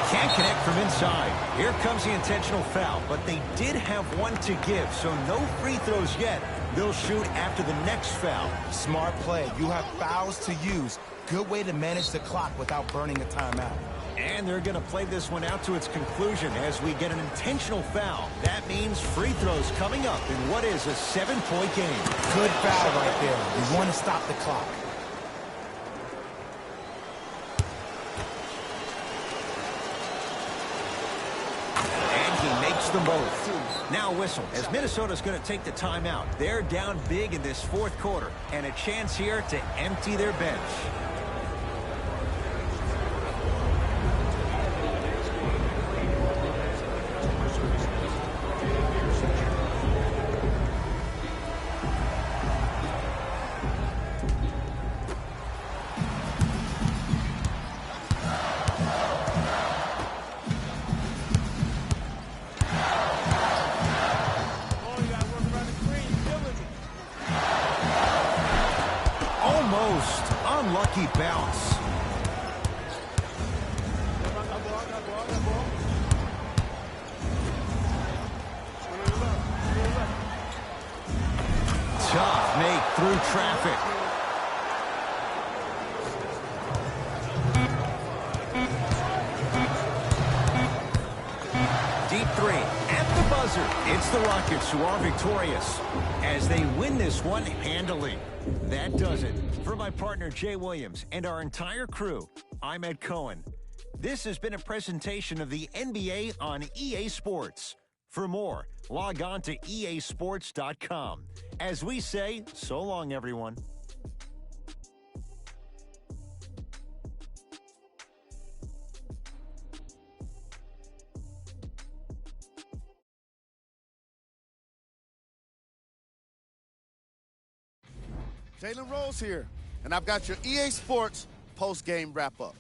Can't connect from inside. Here comes the intentional foul, but they did have one to give, so no free throws yet. They'll shoot after the next foul. Smart play. You have fouls to use. Good way to manage the clock without burning a timeout. And they're going to play this one out to its conclusion as we get an intentional foul. That means free throws coming up in what is a 7-point game. Good foul right there. You want to stop the clock. Them both. Now whistle as Minnesota's going to take the timeout. They're down big in this fourth quarter and a chance here to empty their bench. funky bounce. Tough make through traffic. Deep three at the buzzer. It's the Rockets who are victorious as they win this one handily. That does it. For my partner Jay Williams and our entire crew, I'm Ed Cohen. This has been a presentation of the NBA on EA Sports. For more, log on to easports.com. As we say, so long, everyone. Jalen Rose here, and I've got your EA Sports post-game wrap-up.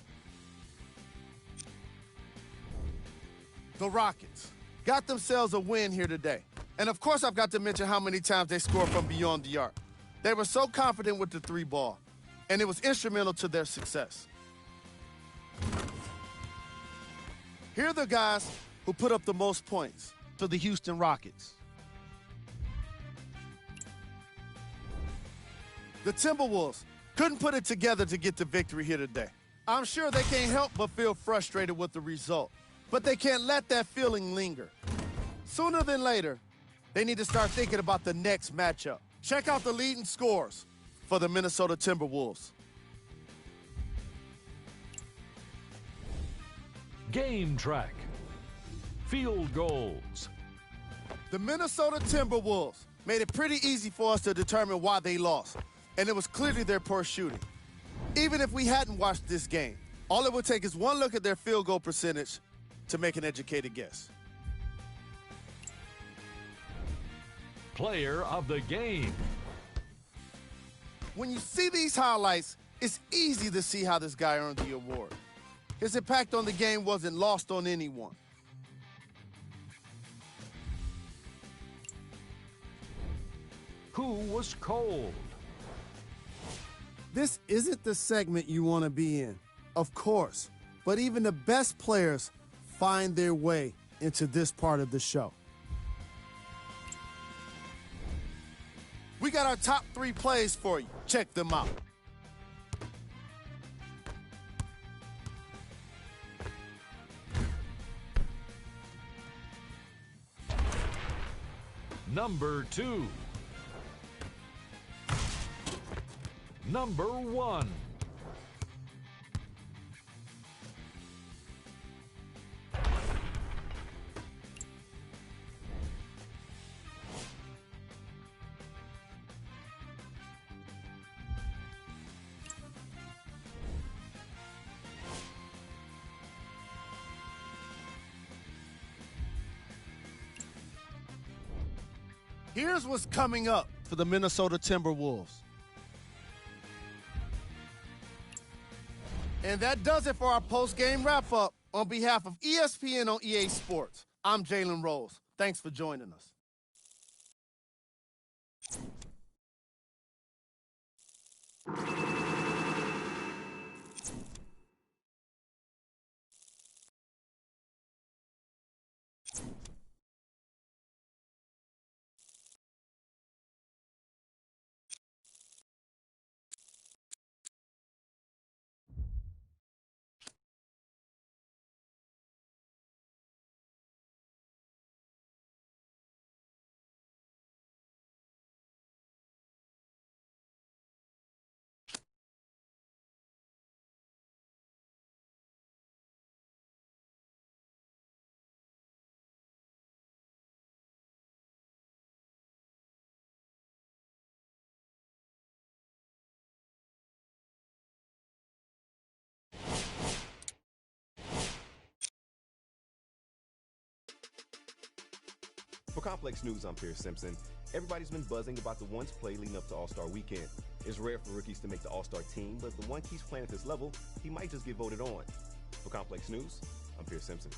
The Rockets got themselves a win here today. And of course, I've got to mention how many times they scored from beyond the arc. They were so confident with the three ball, and it was instrumental to their success. Here are the guys who put up the most points for the Houston Rockets. The Timberwolves couldn't put it together to get the victory here today. I'm sure they can't help but feel frustrated with the result, but they can't let that feeling linger. Sooner than later, they need to start thinking about the next matchup. Check out the leading scores for the Minnesota Timberwolves. Game track. Field goals. The Minnesota Timberwolves made it pretty easy for us to determine why they lost, and it was clearly their poor shooting. Even if we hadn't watched this game, all it would take is one look at their field goal percentage to make an educated guess. Player of the game. When you see these highlights, it's easy to see how this guy earned the award. His impact on the game wasn't lost on anyone. Who was cold? This isn't the segment you want to be in, of course, but even the best players find their way into this part of the show. We got our top 3 plays for you. Check them out. Number 2. Number 1. Here's what's coming up for the Minnesota Timberwolves. And that does it for our post-game wrap-up. On behalf of ESPN on EA Sports, I'm Jalen Rose. Thanks for joining us. For Complex News, I'm Pierce Simpson. Everybody's been buzzing about the ones play leading up to All-Star Weekend. It's rare for rookies to make the All-Star team, but the one keeps playing at this level, he might just get voted on. For Complex News, I'm Pierce Simpson.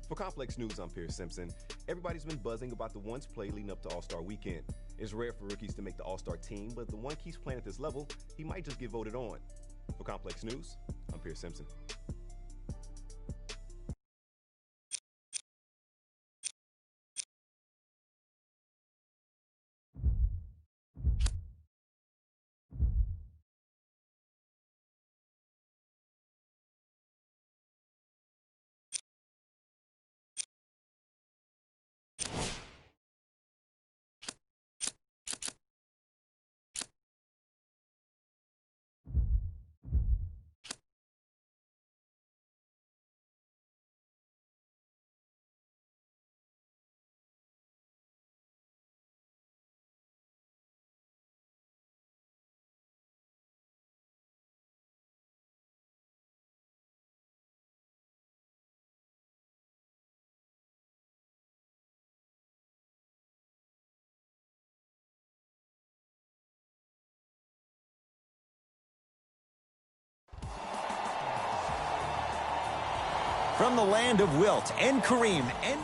For Complex News, I'm Pierce Simpson. Everybody's been buzzing about the one's play leading up to All-Star Weekend. It's rare for rookies to make the All-Star team, but the one keeps playing at this level, he might just get voted on. For Complex News, I'm Pierce Simpson. From the land of Wilt and Kareem and...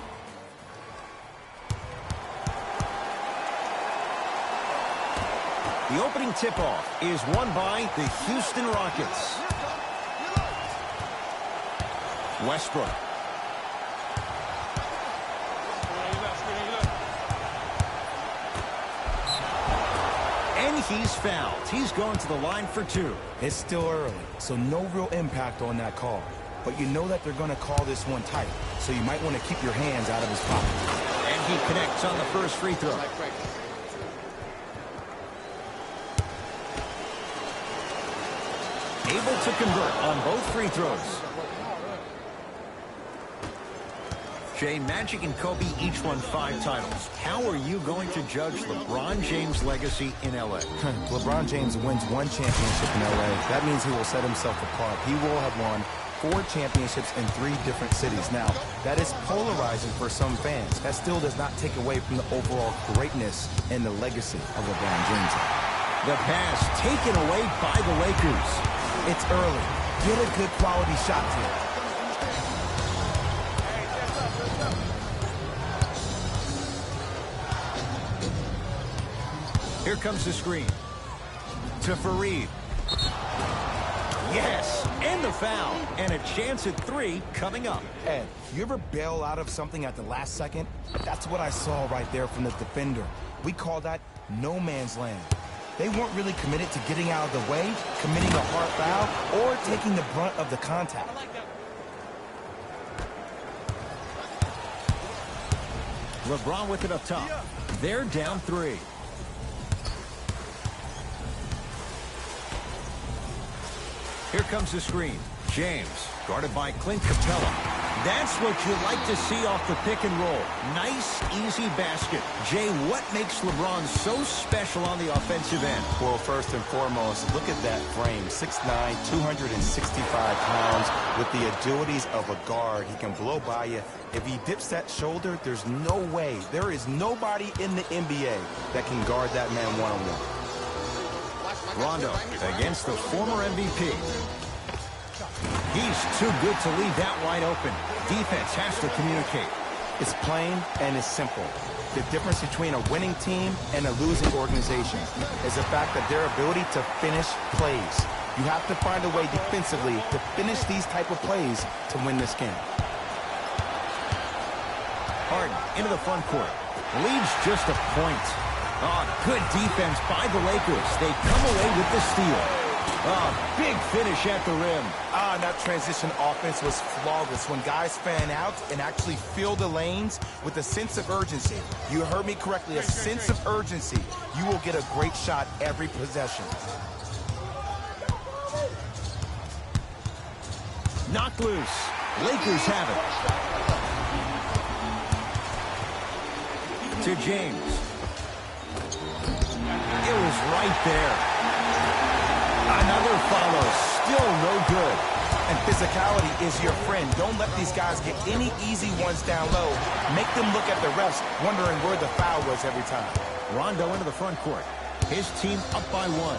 The opening tip-off is won by the Houston Rockets. Westbrook. And he's fouled. He's going to the line for two. It's still early, so no real impact on that call. But you know that they're going to call this one tight, so you might want to keep your hands out of his pocket. And he connects on the first free throw. Able to convert on both free throws. Jay, Magic and Kobe each won 5 titles. How are you going to judge LeBron James' legacy in L.A.? LeBron James wins 1 championship in L.A. That means he will set himself apart. He will have won 4 championships in 3 different cities. Now, that is polarizing for some fans. That still does not take away from the overall greatness and the legacy of LeBron James. The pass taken away by the Lakers. It's early. Get a good quality shot here. Here comes the screen. To Fareed. Yes, and the foul. And a chance at 3 coming up. Ed, you ever bail out of something at the last second? That's what I saw right there from the defender. We call that no man's land. They weren't really committed to getting out of the way, committing a hard foul, or taking the brunt of the contact. LeBron with it up top. They're down 3. Here comes the screen. James, guarded by Clint Capella. That's what you like to see off the pick and roll. Nice, easy basket. Jay, what makes LeBron so special on the offensive end? Well, first and foremost, look at that frame. 6'9", 265 pounds with the agilities of a guard. He can blow by you. If he dips that shoulder, there's no way. There is nobody in the NBA that can guard that man one-on-one. Rondo against the former MVP. He's too good to leave that wide open. Defense has to communicate. It's plain and it's simple. The difference between a winning team and a losing organization is the fact that their ability to finish plays. You have to find a way defensively to finish these type of plays to win this game. Harden into the front court. Leads just a point. Oh, good defense by the Lakers. They come away with the steal. Oh, big finish at the rim. That transition offense was flawless when guys fan out and actually fill the lanes with a sense of urgency. You heard me correctly, a sense of urgency. You will get a great shot every possession. Knocked loose. Lakers have it. To James. It was right there. Another follow, still no good. And physicality is your friend. Don't let these guys get any easy ones down low. Make them look at the refs, wondering where the foul was every time. Rondo into the front court. His team up by 1.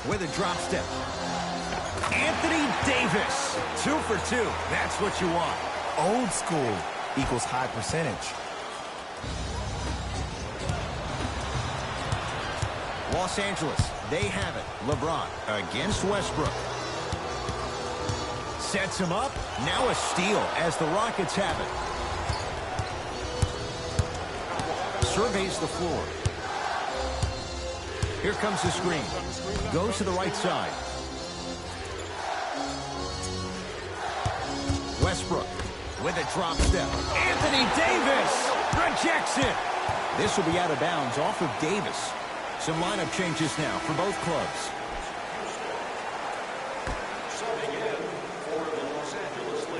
With a drop step. Anthony Davis. 2 for 2. That's what you want. Old school equals high percentage. Los Angeles, they have it. LeBron against Westbrook. Sets him up. Now a steal as the Rockets have it. Surveys the floor. Here comes the screen. Goes to the right side. Westbrook with a drop step. Anthony Davis rejects it. This will be out of bounds off of Davis. Some lineup changes now for both clubs.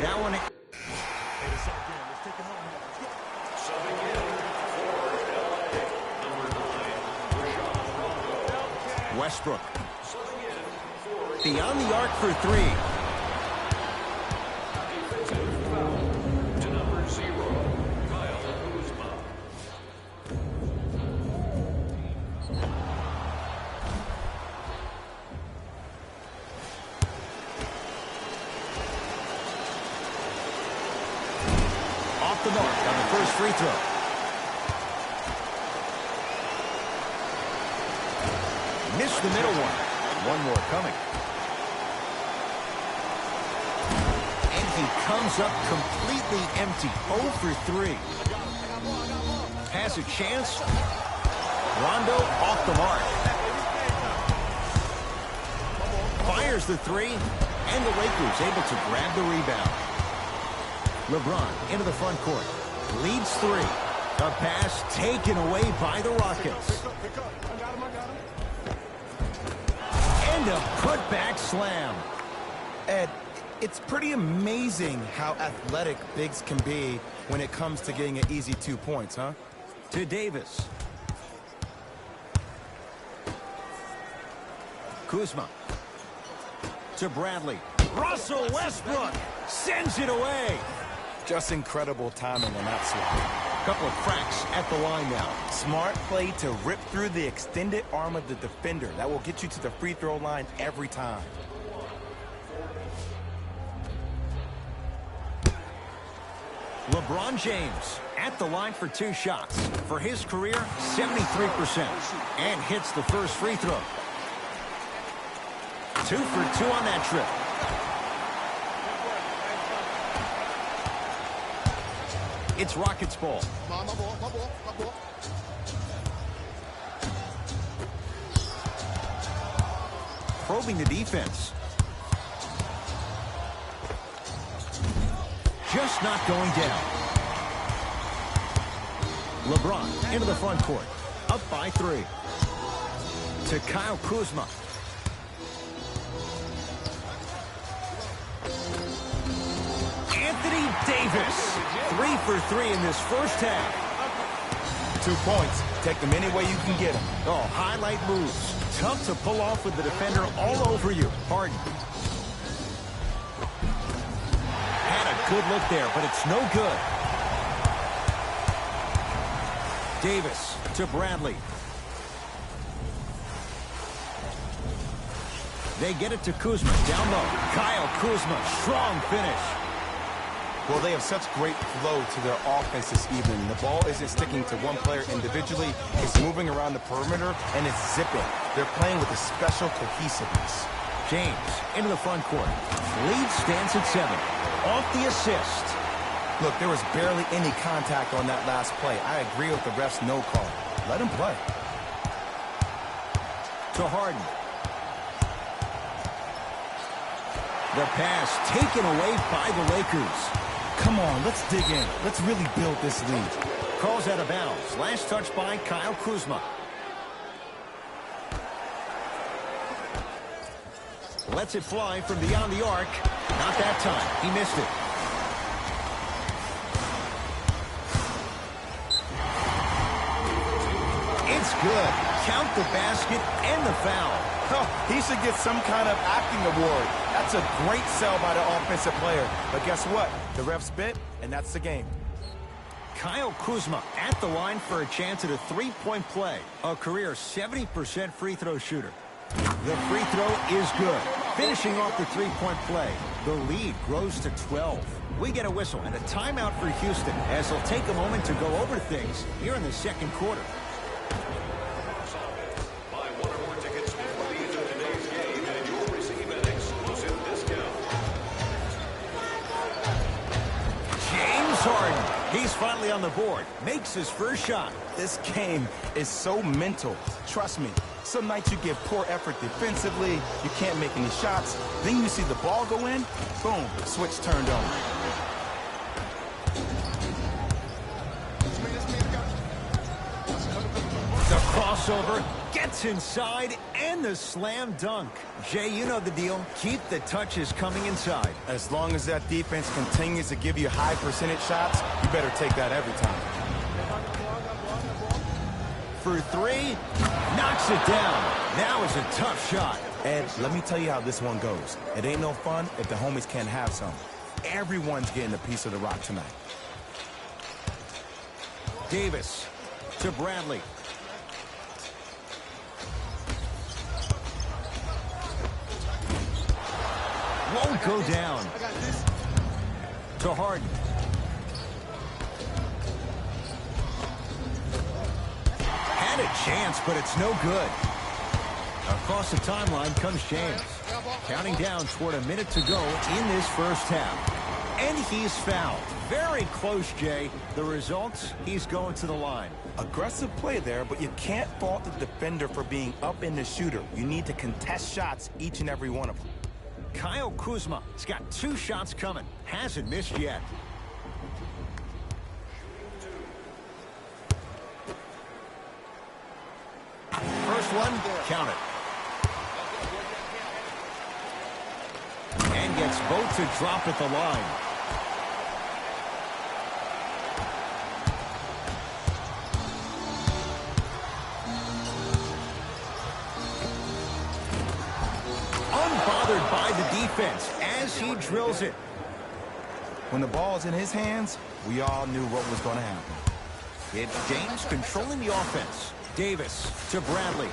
That one. Westbrook. Beyond the arc for 3. Off the mark on the first free throw. Missed the middle one. One more coming. And he comes up completely empty. 0 for 3. Has a chance. Rondo off the mark. Fires the 3. And the Lakers able to grab the rebound. LeBron into the front court. Leads 3. A pass taken away by the Rockets. And a putback slam. Ed, it's pretty amazing how athletic bigs can be when it comes to getting an easy 2 points, huh? To Davis. Kuzma. To Bradley. Russell Westbrook sends it away. Just incredible timing on that swap. Couple of cracks at the line now. Smart play to rip through the extended arm of the defender. That will get you to the free throw line every time. LeBron James at the line for 2 shots. For his career, 73%. And hits the first free throw. 2 for 2 on that trip. It's Rockets ball. My ball. Probing the defense. Just not going down. LeBron into the front court. Up by 3. To Kyle Kuzma. Anthony Davis. 3 for 3 in this first half. 2 points. Take them any way you can get them. Oh, highlight moves. Tough to pull off with the defender all over you. Harden. Had a good look there, but it's no good. Davis to Bradley. They get it to Kuzma. Down low. Kyle Kuzma. Strong finish. Well, they have such great flow to their offense this evening. The ball isn't sticking to one player individually. It's moving around the perimeter, and it's zipping. They're playing with a special cohesiveness. James into the front court. Lead stands at 7. Off the assist. Look, there was barely any contact on that last play. I agree with the ref's no call. Let him play. To Harden. The pass taken away by the Lakers. Come on, let's dig in. Let's really build this lead. Calls out of bounds. Last touch by Kyle Kuzma. Lets it fly from beyond the arc. Not that time. He missed it. It's good. Count the basket and the foul. Oh, he should get some kind of acting award. That's a great sell by the offensive player. But guess what? The ref spit, and that's the game. Kyle Kuzma at the line for a chance at a 3-point play. A career 70% free throw shooter. The free throw is good. Finishing off the three-point play, the lead grows to 12. We get a whistle and a timeout for Houston as they'll take a moment to go over things here in the second quarter. Buy one or more tickets before the end of today's game and you'll receive an exclusive discount. James Harden, he's finally on the board, makes his first shot. This game is so mental. Trust me. Some nights you give poor effort defensively, you can't make any shots, then you see the ball go in, boom, switch turned on. The crossover gets inside and the slam dunk. Jay, you know the deal. Keep the touches coming inside. As long as that defense continues to give you high percentage shots, you better take that every time. For three, knocks it down. Now is a tough shot. Ed, let me tell you how this one goes. It ain't no fun if the homies can't have some. Everyone's getting a piece of the rock tonight. Davis to Bradley. Won't go down. To Harden. Had a chance, but it's no good. Across the timeline comes James. Counting down toward a minute to go in this first half. And he's fouled. Very close, Jay. The result, he's going to the line. Aggressive play there, but you can't fault the defender for being up in the shooter. You need to contest shots, each and every one of them. Kyle Kuzma has got 2 shots coming. Hasn't missed yet. First one, count it. And gets both to drop at the line. Unbothered by the defense as he drills it. When the ball's in his hands, we all knew what was going to happen. It's James controlling the offense. Davis to Bradley.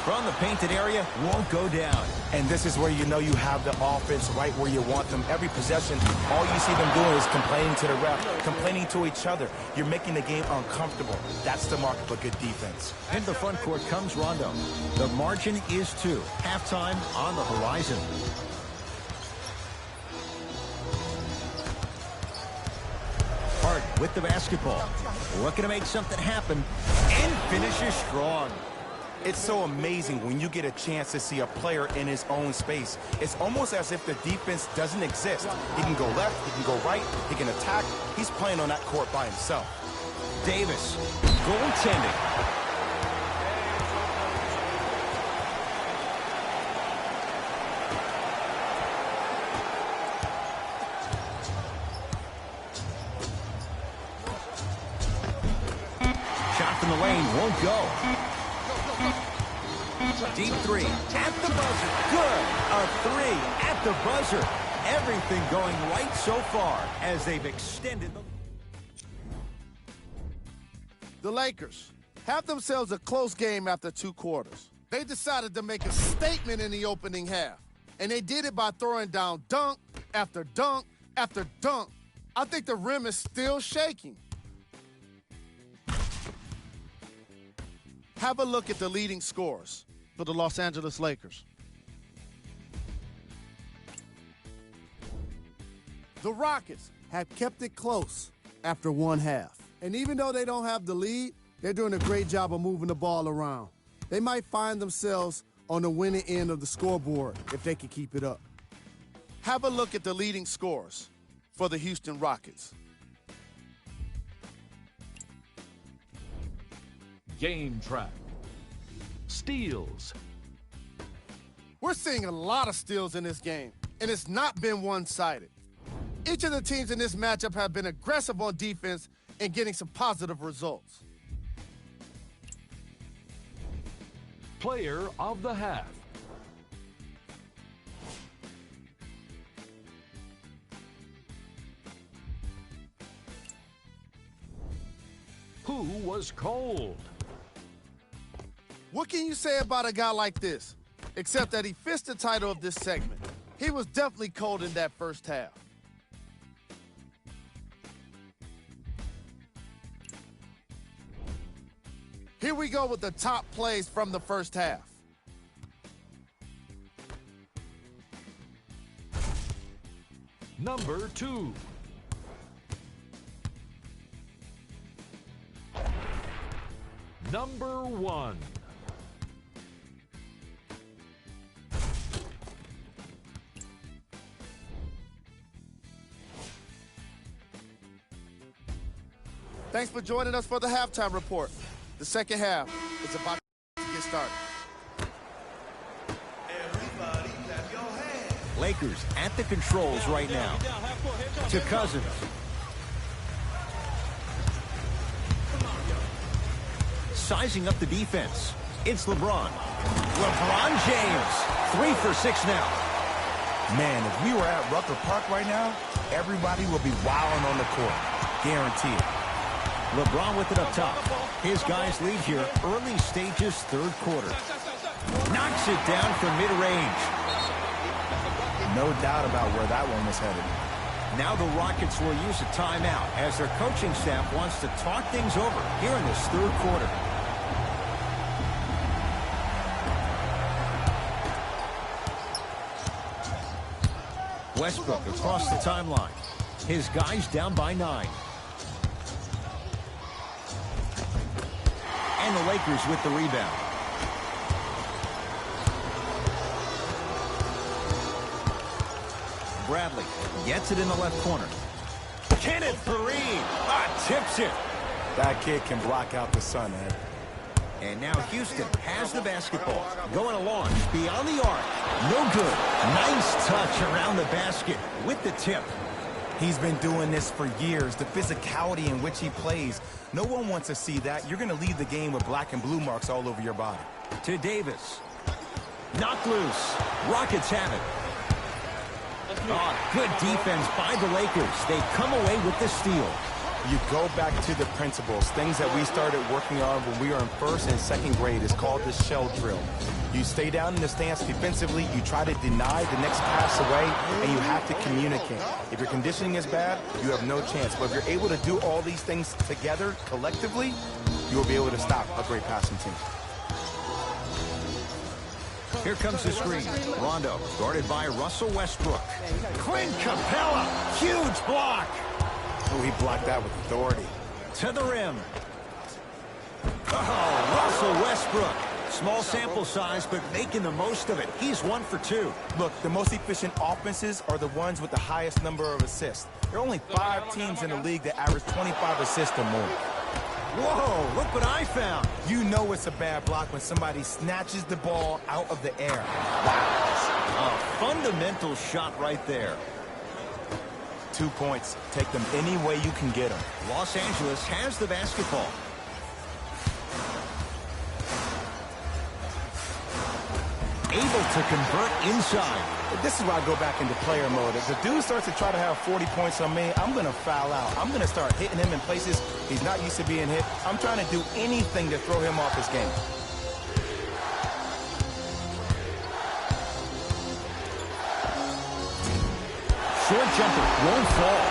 From the painted area, won't go down. And this is where you know you have the offense right where you want them. Every possession, all you see them doing is complaining to the ref, complaining to each other. You're making the game uncomfortable. That's the mark of a good defense. In the front court comes Rondo. The margin is 2. Halftime on the horizon. Harden with the basketball. Looking to make something happen. And finishes strong. It's so amazing when you get a chance to see a player in his own space. It's almost as if the defense doesn't exist. He can go left, he can go right, he can attack. He's playing on that court by himself. Davis, goaltending. Shot from the lane won't go. Deep 3 at the buzzer. Good. A 3 at the buzzer. Everything going right so far as they've extended The Lakers have themselves a close game after 2 quarters. They decided to make a statement in the opening half, and they did it by throwing down dunk after dunk after dunk. I think the rim is still shaking. Have a look at the leading scorers for the Los Angeles Lakers. The Rockets have kept it close after 1 half. And even though they don't have the lead, they're doing a great job of moving the ball around. They might find themselves on the winning end of the scoreboard if they can keep it up. Have a look at the leading scorers for the Houston Rockets. Game track. Steals. We're seeing a lot of steals in this game, and it's not been one-sided. Each of the teams in this matchup have been aggressive on defense and getting some positive results. Player of the half. Who was cold? What can you say about a guy like this? except that he fished the title of this segment. He was definitely cold in that first half. Here we go with the top plays from the first half. Number 2. Number 1. Thanks for joining us for the halftime report. The second half is about to get started. Lakers at the controls right now. To Cousins. Sizing up the defense. It's LeBron. LeBron James. 3 for 6 now. Man, if we were at Rucker Park right now, everybody would be wilding on the court. Guaranteed. LeBron with it up top. His guys lead here early stages, third quarter. Knocks it down from mid-range. No doubt about where that one was headed. Now the Rockets will use a timeout as their coaching staff wants to talk things over here in this third quarter. Westbrook across the timeline. His guys down by 9. And the Lakers with the rebound. Bradley gets it in the left corner. Kenneth Faried tips it. That kid can block out the sun, Ed. And now Houston has the basketball. Going to launch beyond the arc. No good. Nice touch around the basket with the tip. He's been doing this for years. The physicality in which he plays. No one wants to see that. You're going to leave the game with black and blue marks all over your body. To Davis. Knocked loose. Rockets have it. Oh, good defense by the Lakers. They come away with the steal. You go back to the principles, things that we started working on when we were in first and second grade. It's called the shell drill. You stay down in the stance defensively, you try to deny the next pass away, and you have to communicate. If your conditioning is bad, you have no chance. But if you're able to do all these things together, collectively, you will be able to stop a great passing team. Here comes the screen. Rondo, guarded by Russell Westbrook. Clint Capella, huge block. Oh, he blocked that with authority. To the rim. Oh, Russell Westbrook. Small sample size, but making the most of it. He's 1 for 2. Look, the most efficient offenses are the ones with the highest number of assists. There are only 5 teams in the league that average 25 assists or more. Whoa, look what I found. You know it's a bad block when somebody snatches the ball out of the air. Wow. A fundamental shot right there. 2 points. Take them any way you can get them. Los Angeles has the basketball. Able to convert inside. This is why I go back into player mode. If the dude starts to try to have 40 points on me, I'm going to foul out. I'm going to start hitting him in places he's not used to being hit. I'm trying to do anything to throw him off his game. Short jumper won't fall.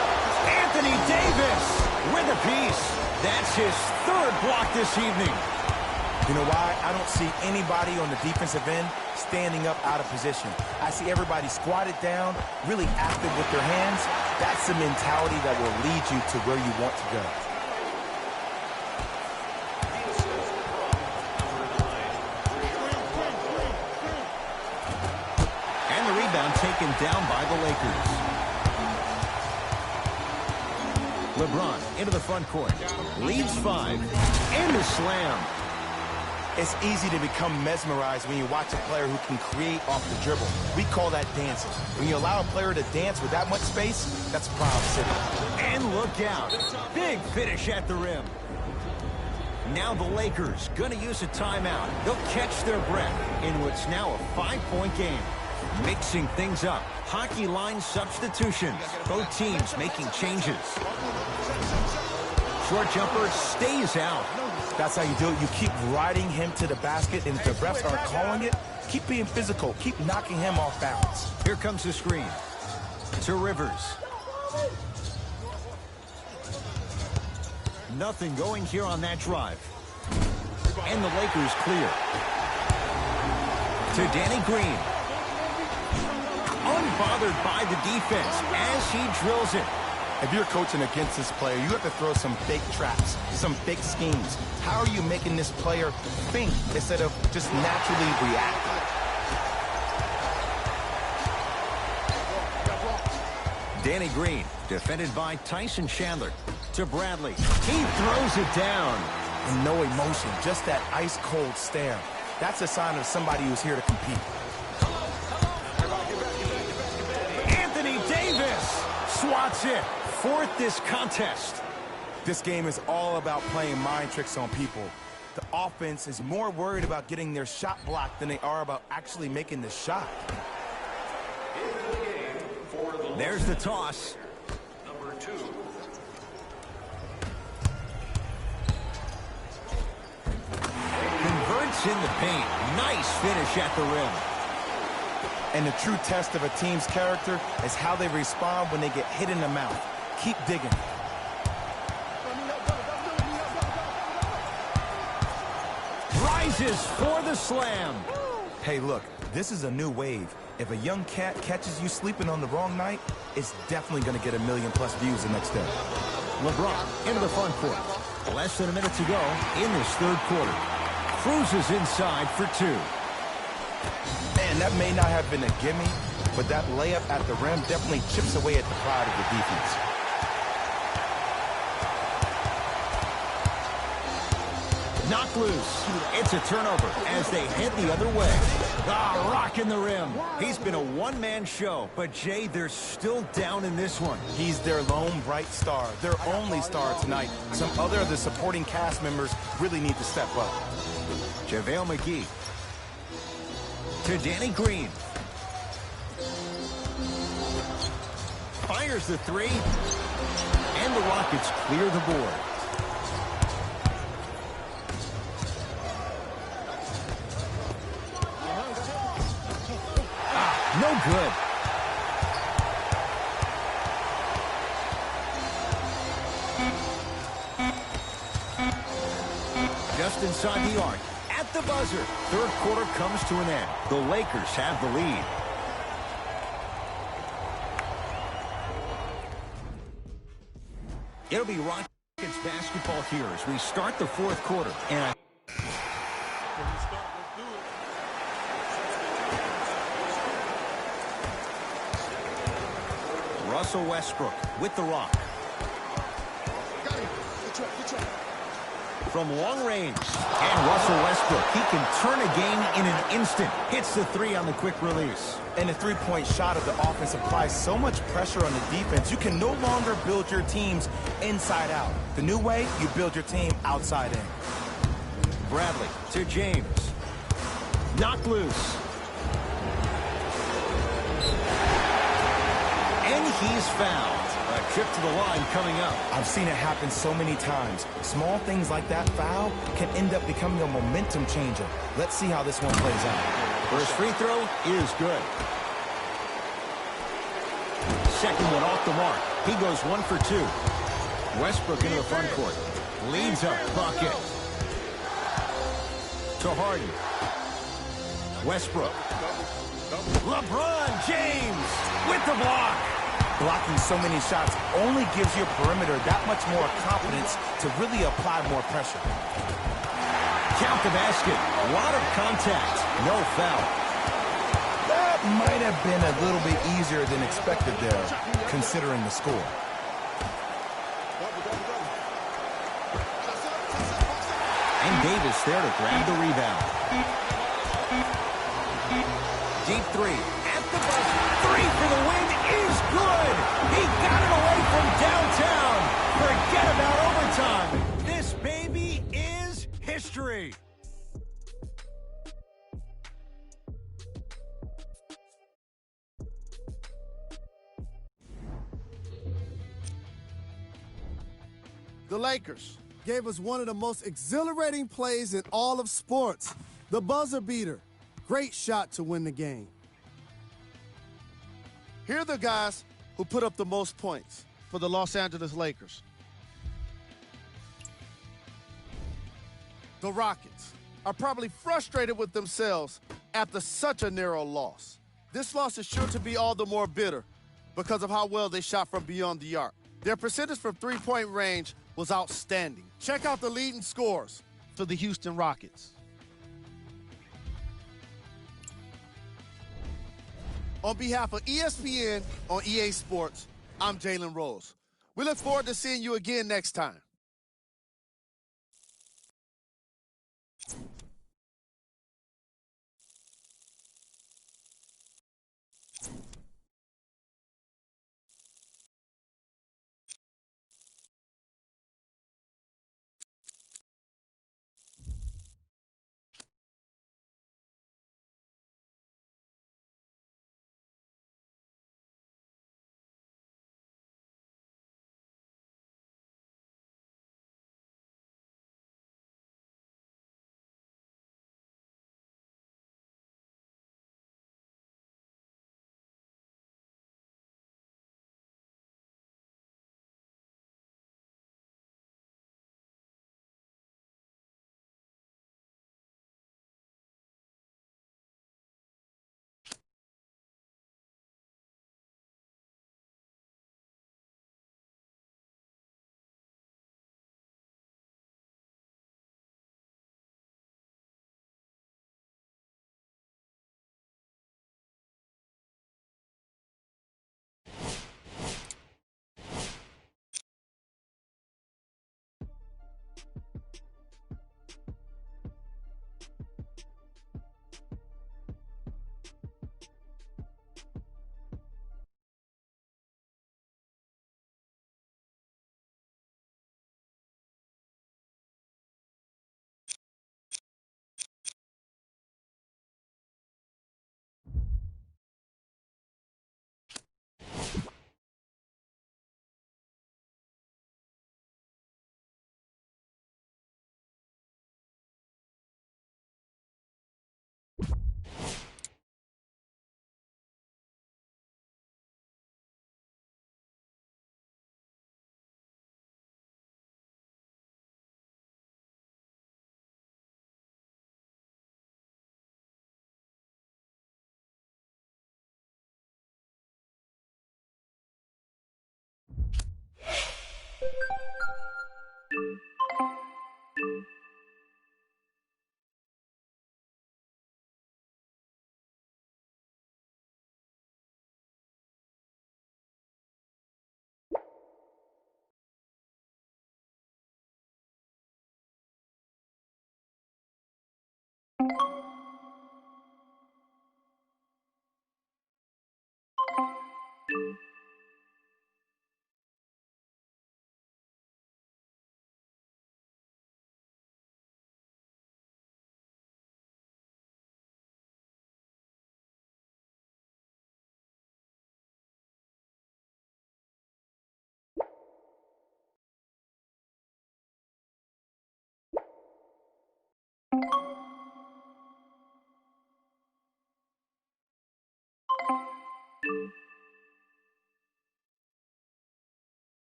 Anthony Davis with a piece. That's his 3rd block this evening. You know why? I don't see anybody on the defensive end standing up out of position. I see everybody squatted down, really active with their hands. That's the mentality that will lead you to where you want to go. And the rebound taken down by the Lakers. LeBron into the front court. Leads 5. And a slam. It's easy to become mesmerized when you watch a player who can create off the dribble. We call that dancing. When you allow a player to dance with that much space, that's Proud City. And look out. Big finish at the rim. Now the Lakers going to use a timeout. They'll catch their breath in what's now a 5-point game. Mixing things up. Hockey line substitutions. Both teams making changes. Short jumper stays out. That's how you do it. You keep riding him to the basket, and if the refs aren't calling it, Keep being physical. Keep knocking him off balance. Here comes the screen to Rivers. Nothing going here on that drive. And the Lakers clear. To Danny Green. Unbothered by the defense as he drills it. If you're coaching against this player, you have to throw some fake traps, some fake schemes. How are you making this player think instead of just naturally reacting? Danny Green, defended by Tyson Chandler. To Bradley. He throws it down. And no emotion, just that ice-cold stare. That's a sign of somebody who's here to compete. Anthony Davis swats it. Fourth this contest. This game is all about playing mind tricks on people. The offense is more worried about getting their shot blocked than they are about actually making the shot. There's the toss. Number 2. Converts in the paint. Nice finish at the rim. And the true test of a team's character is how they respond when they get hit in the mouth. Keep digging. Rises for the slam. Hey, look, this is a new wave. If a young cat catches you sleeping on the wrong night, it's definitely going to get 1 million+ views the next day. LeBron into the front court. Less than a minute to go in this third quarter. Cruises inside for 2. Man, that may not have been a gimme, but that layup at the rim definitely chips away at the pride of the defense. Knocked loose. It's a turnover as they head the other way. Ah, rocking the rim. He's been a one-man show, but Jay, they're still down in this one. He's their lone bright star, their only star tonight. Some other of the supporting cast members really need to step up. JaVale McGee. To Danny Green. Fires the 3. And the Rockets clear the board. No good. Just inside the arc. At the buzzer. Third quarter comes to an end. The Lakers have the lead. It'll be Rockets basketball here as we start the fourth quarter. And Russell Westbrook with the rock. From long range. And Russell Westbrook, he can turn a game in an instant. Hits the 3 on the quick release. And the three-point shot of the offense applies so much pressure on the defense, you can no longer build your teams inside out. The new way, you build your team outside in. Bradley to James. Knocked loose. And he's fouled. A trip to the line coming up. I've seen it happen so many times. Small things like that foul can end up becoming a momentum changer. Let's see how this one plays out. First free throw is good. Second one off the mark. He goes 1 for 2. Westbrook into the front court. Leads up bucket. To Harden. Westbrook. LeBron James with the block. Blocking so many shots only gives your perimeter that much more confidence to really apply more pressure. Count the basket. A lot of contact. No foul. That might have been a little bit easier than expected there, considering the score. And Davis there to grab the rebound. Deep 3. At the buzzer. 3 for the win is good. He got it away from downtown. Forget about overtime. This baby is history. The Lakers gave us one of the most exhilarating plays in all of sports. The buzzer beater. Great shot to win the game. Here are the guys who put up the most points for the Los Angeles Lakers. The Rockets are probably frustrated with themselves after such a narrow loss. This loss is sure to be all the more bitter because of how well they shot from beyond the arc. Their percentage from three-point range was outstanding. Check out the leading scores for the Houston Rockets. On behalf of ESPN on EA Sports, I'm Jalen Rose. We look forward to seeing you again next time.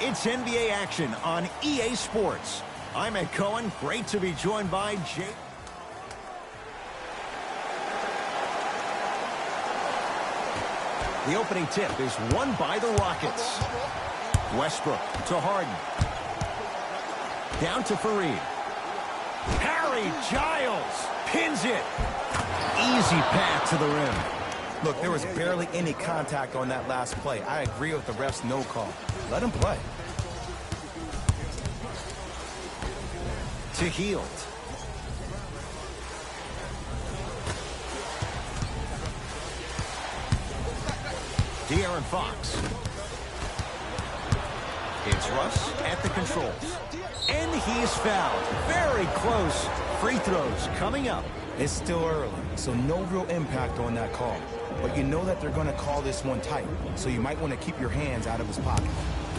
It's NBA action on EA Sports. I'm Ed Cohen. Great to be joined by Jay. The opening tip is won by the Rockets. Westbrook to Harden. Down to Fareed. Harry Giles pins it. Easy path to the rim. Look, there was barely any contact on that last play. I agree with the ref's no call. Let him play. To Hield. De'Aaron Fox. It's Russ at the controls. And he's fouled. Very close. Free throws coming up. It's still early, so no real impact on that call. But you know that they're going to call this one tight, so you might want to keep your hands out of his pocket.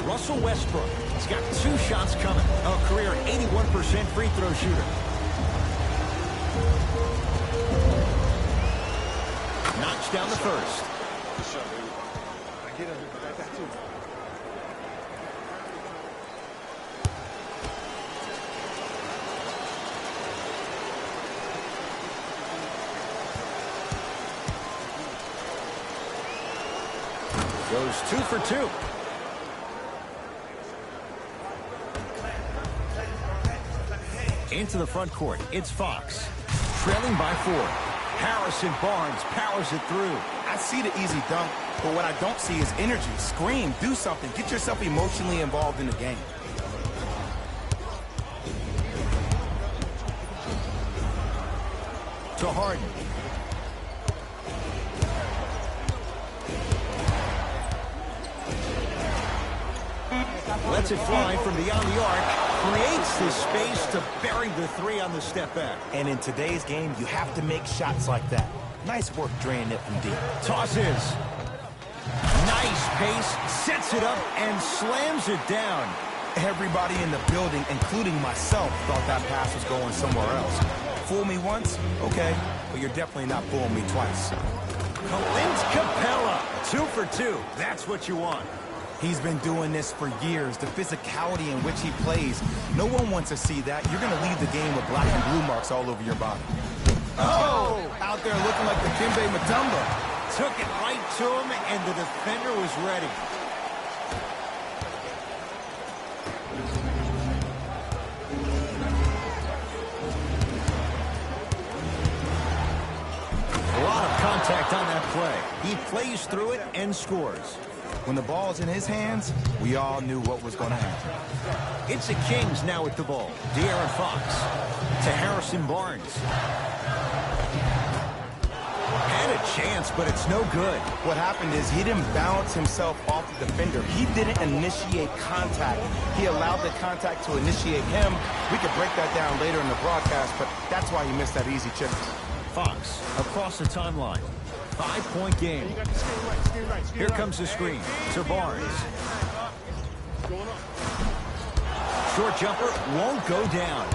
Russell Westbrook has got 2 shots coming. A career 81% free throw shooter. Knocks down the first. Goes 2 for 2. Into the front court, it's Fox. Trailing by 4. Harrison Barnes powers it through. I see the easy dunk, but what I don't see is energy. Scream, do something. Get yourself emotionally involved in the game. To Harden. Lets it fly from beyond the arc. Creates the space to bury the 3 on the step back. And in today's game, you have to make shots like that. Nice work draining it from deep. Tosses. Nice pace. Sets it up and slams it down. Everybody in the building, including myself, thought that pass was going somewhere else. Fool me once? Okay. But you're definitely not fooling me twice. Clint Capella. 2 for 2. That's what you want. He's been doing this for years. The physicality in which he plays. No one wants to see that. You're going to leave the game with black and blue marks all over your body. Oh! Out there looking like the Dikembe Mutombo. Took it right to him, and the defender was ready. A lot of contact on that play. He plays through it and scores. When the ball's in his hands, we all knew what was going to happen. It's the Kings now with the ball. De'Aaron Fox to Harrison Barnes. Had a chance, but it's no good. What happened is he didn't balance himself off the defender. He didn't initiate contact. He allowed the contact to initiate him. We could break that down later in the broadcast, but that's why he missed that easy chip. Fox across the timeline. 5-point game. Here comes the screen to Barnes. Short jumper won't go down.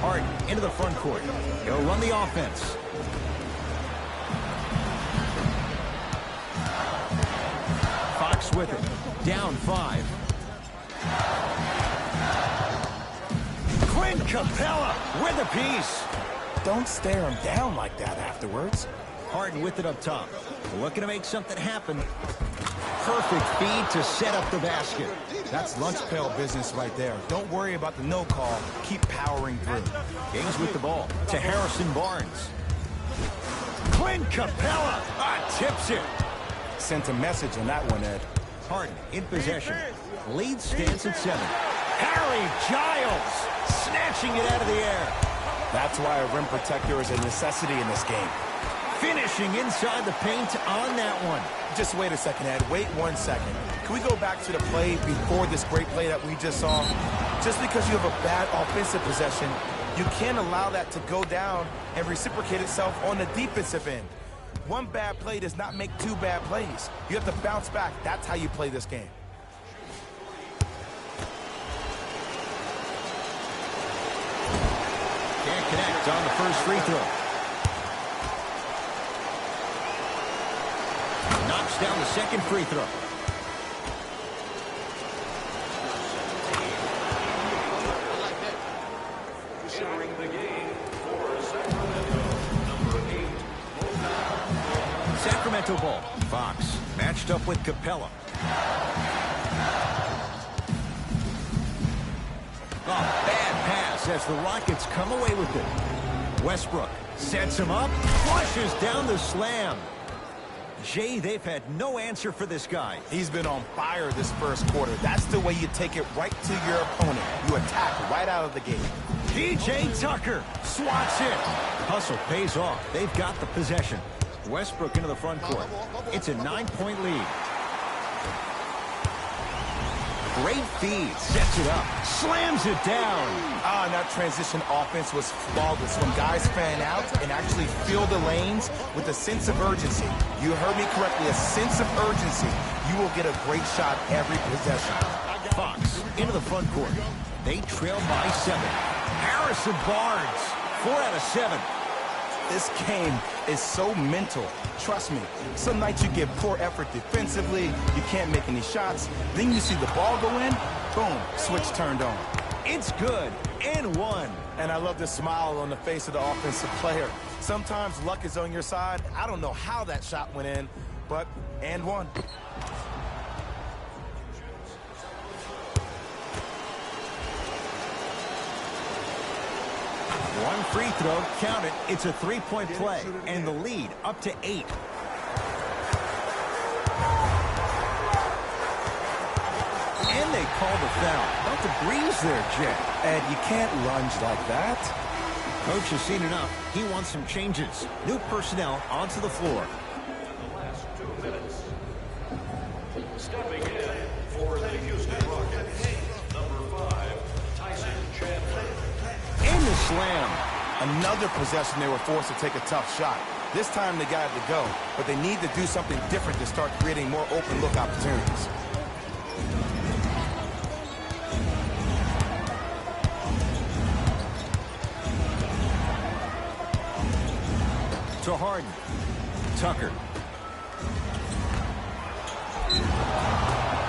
Harden into the front court. He'll run the offense. Fox with it. Down 5. Clint Capella with a piece. Don't stare him down like that afterwards. Harden with it up top. Looking to make something happen. Perfect feed to set up the basket. That's lunch pail business right there. Don't worry about the no call. Keep powering through. Kings with the ball to Harrison Barnes. Clint Capella tips it. Sent a message on that one, Ed. Harden in possession. Lead stands at 7. Harry Giles snatching it out of the air. That's why a rim protector is a necessity in this game. Finishing inside the paint on that one. Just wait a second, Ed. Wait 1 second. Can we go back to the play before this great play that we just saw? Just because you have a bad offensive possession, you can't allow that to go down and reciprocate itself on the defensive end. One bad play does not make 2 bad plays. You have to bounce back. That's how you play this game. Can't connect on the first free throw. Knocks down the second free throw. Entering the game for Sacramento, number 8. Sacramento ball. Fox matched up with Capella. Bad pass as the Rockets come away with it. Westbrook sets him up, flushes down the slam. Jay, they've had no answer for this guy. He's been on fire this first quarter. That's the way you take it right to your opponent. You attack right out of the gate. P.J. Tucker swats it. Hustle pays off. They've got the possession. Westbrook into the front court. It's a 9-point lead. Great feed. Sets it up. Slams it down. And that transition offense was flawless when guys fan out and actually fill the lanes with a sense of urgency. You heard me correctly, a sense of urgency. You will get a great shot every possession. Fox into the front court. They trail by 7. Harrison Barnes, 4 out of 7. This game is so mental. Trust me, some nights you give poor effort defensively, you can't make any shots, then you see the ball go in, boom, switch turned on. It's good, and 1. And I love the smile on the face of the offensive player. Sometimes luck is on your side. I don't know how that shot went in, but and 1. One free throw, count it. It's a 3-point play, and the lead up to 8. And they call the foul. Not the breeze there, Jet. Ed, you can't lunge like that. Coach has seen enough. He wants some changes. New personnel onto the floor. The last 2 minutes. Stepping in for the Houston Rockets, number 5, Tyson Chandler. In the slam. Another possession they were forced to take a tough shot. This time they got it to go, but they need to do something different to start creating more open look opportunities. To Harden. Tucker.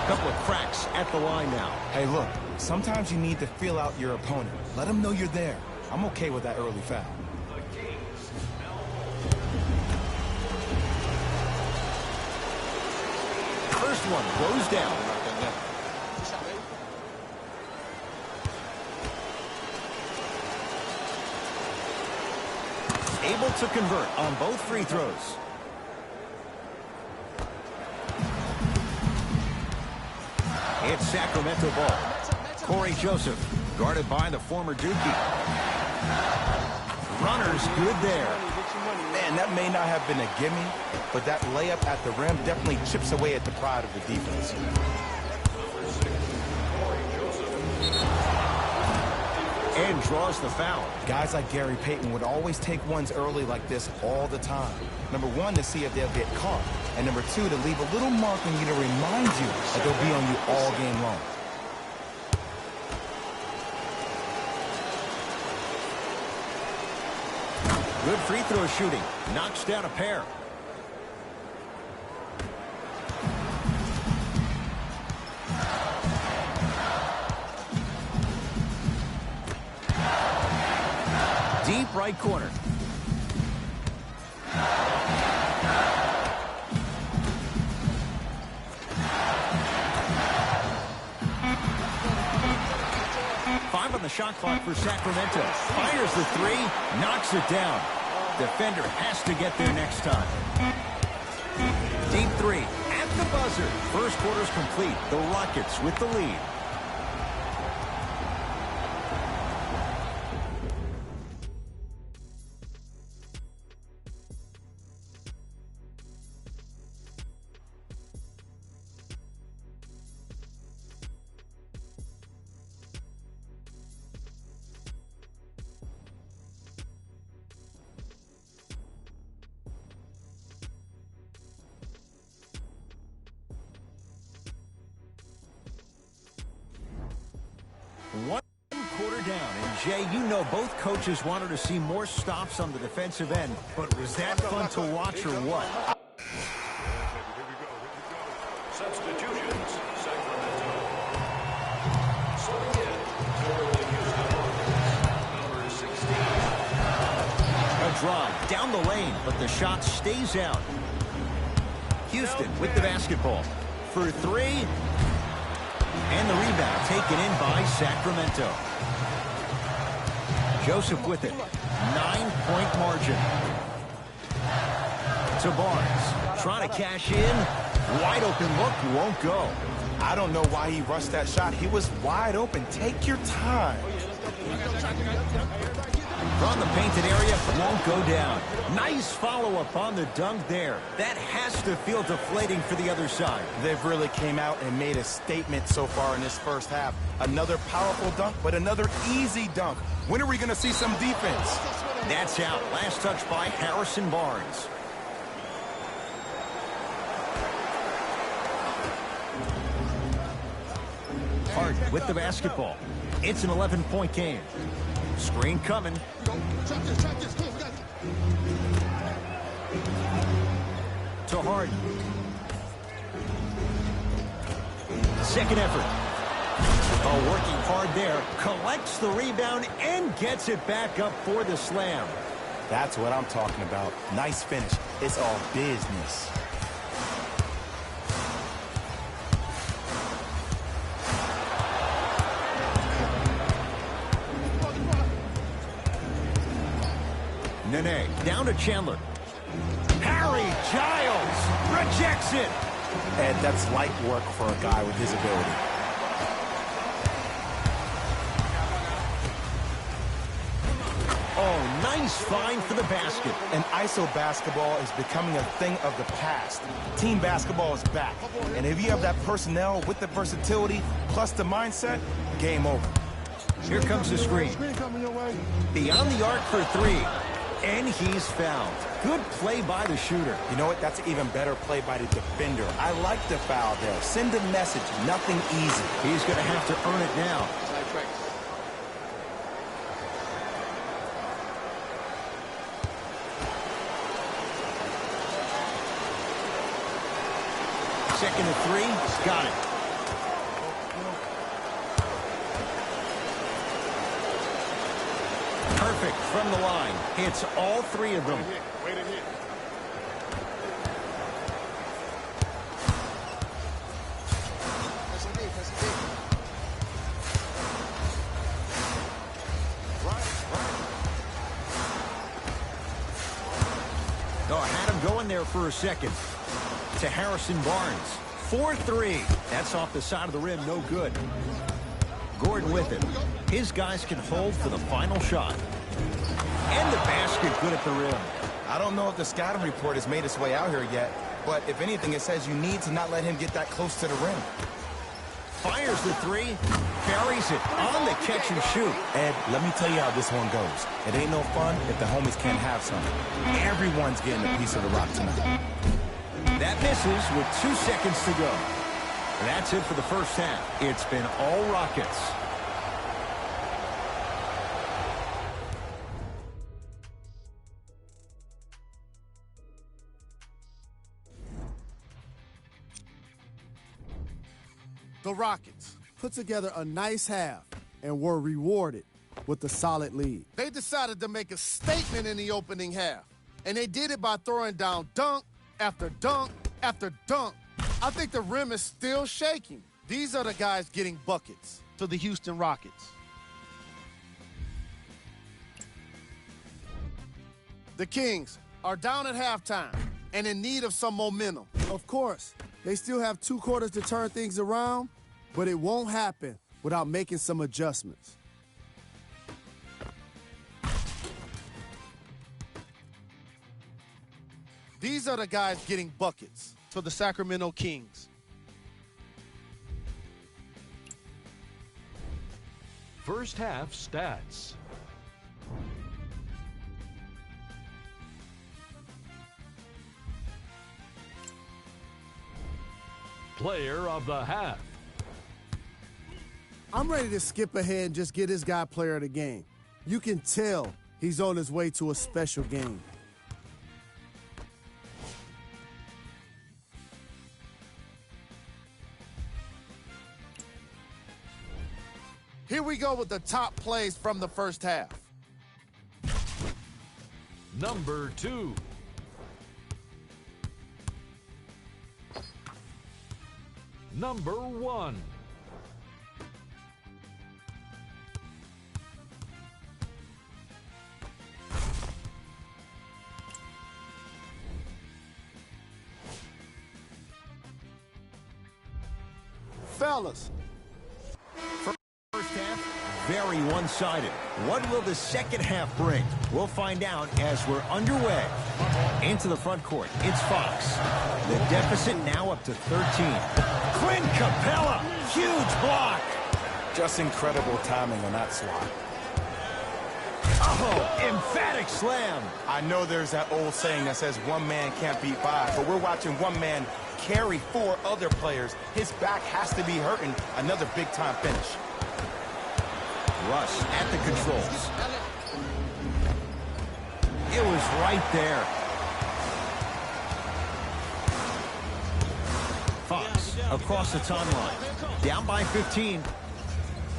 Couple of cracks at the line now. Hey, look, sometimes you need to feel out your opponent. Let them know you're there. I'm okay with that early foul. First one goes down. Able to convert on both free throws. It's Sacramento ball. Corey Joseph, guarded by the former Dookie. Runners good there. And that may not have been a gimme, but that layup at the rim definitely chips away at the pride of the defense. And draws the foul. Guys like Gary Payton would always take ones early like this all the time. Number one, to see if they'll get caught. And number two, to leave a little mark on you to remind you that they'll be on you all game long. Good free throw shooting. Knocks down a pair. Deep right corner. Five on the shot clock for Sacramento. Fires the three, knocks it down. Defender has to get there next time. Deep three at the buzzer. First quarter's complete. The Rockets with the lead. One quarter down, and Jay, you know both coaches wanted to see more stops on the defensive end, but was that fun to watch or what? Substitutions, Sacramento. Subbing in for the Houston Rockets, number 16. A drive down the lane, but the shot stays out. Houston with the basketball for three. And the rebound taken in by Sacramento. Joseph with it. 9-point margin. To Barnes. Trying to cash in. Wide open look. Won't go. I don't know why he rushed that shot. He was wide open. Take your time. From the painted area, won't go down. Nice follow-up on the dunk there. That has to feel deflating for the other side. They've really came out and made a statement so far in this first half. Another powerful dunk, but another easy dunk. When are we going to see some defense? That's out. Last touch by Harrison Barnes. Harden with the basketball. It's an 11-point game. Screen coming. To Harden. Second effort. Oh, working hard there. Collects the rebound and gets it back up for the slam. That's what I'm talking about. Nice finish. It's all business. Nene down to Chandler. Harry Giles rejects it. And that's light work for a guy with his ability. Oh, nice find for the basket. And ISO basketball is becoming a thing of the past. Team basketball is back. And if you have that personnel with the versatility plus the mindset, game over. Here comes the screen. Beyond the arc for three. And he's fouled. Good play by the shooter. You know what? That's an even better play by the defender. I like the foul there. Send a message. Nothing easy. He's going to have to earn it now. Second and three. Got it. Perfect from the line. Hits all three of them. Way to hit. Oh, had him going there for a second. To Harrison Barnes. 4-3. That's off the side of the rim. No good. Gordon with it. His guys can hold for the final shot. And the basket good at the rim. I don't know if the scouting report has made its way out here yet, but if anything, it says you need to not let him get that close to the rim. Fires the three, buries it on the catch and shoot. Ed, let me tell you how this one goes. It ain't no fun if the homies can't have some. Everyone's getting a piece of the rock tonight. That misses with 2 seconds to go. And that's it for the first half. It's been all Rockets. The Rockets put together a nice half and were rewarded with a solid lead. They decided to make a statement in the opening half, and they did it by throwing down dunk after dunk after dunk. I think the rim is still shaking. These are the guys getting buckets for the Houston Rockets. The Kings are down at halftime and in need of some momentum. Of course, they still have 2 quarters to turn things around, but it won't happen without making some adjustments. These are the guys getting buckets for the Sacramento Kings. First half stats. Player of the half. I'm ready to skip ahead and just get this guy player of the game. You can tell he's on his way to a special game. Here we go with the top plays from the first half. Number 2. Number 1. Fellas. First half, very one-sided. What will the second half bring? We'll find out as we're underway. Into the front court, it's Fox. The deficit now up to 13. Clint Capella, huge block. Just incredible timing on that swat. Oh, emphatic slam. I know there's that old saying that says one man can't beat 5, but we're watching one man carry 4 other players. His back has to be hurting. Another big-time finish. Russ at the controls. It was right there. Fox across the timeline. Down by 15.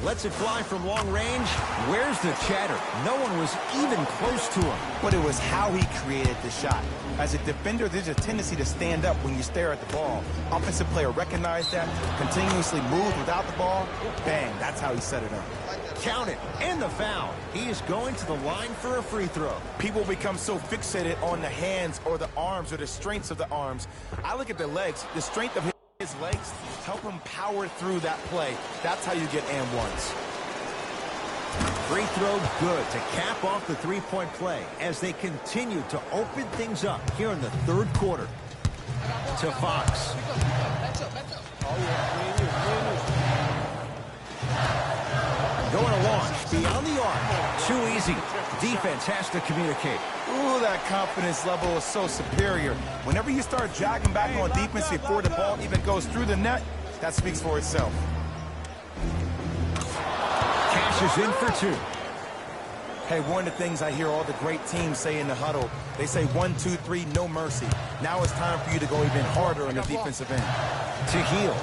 Lets it fly from long range. Where's the chatter? No one was even close to him. But it was how he created the shot. As a defender, there's a tendency to stand up when you stare at the ball. Offensive player recognized that, continuously moved without the ball. Bang, that's how he set it up. Count it, and the foul. He is going to the line for a free throw. People become so fixated on the hands or the arms or the strengths of the arms. I look at the legs, the strength of his legs, help him power through that play. That's how you get and ones. Free throw good to cap off the three-point play as they continue to open things up here in the third quarter. To Fox. Going to launch beyond the arc. Too easy. Defense has to communicate. Ooh, that confidence level is so superior. Whenever you start jogging back on defense before the ball even goes through the net, that speaks for itself. Cash is in for 2. Hey, one of the things I hear all the great teams say in the huddle, they say 1, 2, 3, no mercy. Now it's time for you to go even harder on the defensive end. To Hield.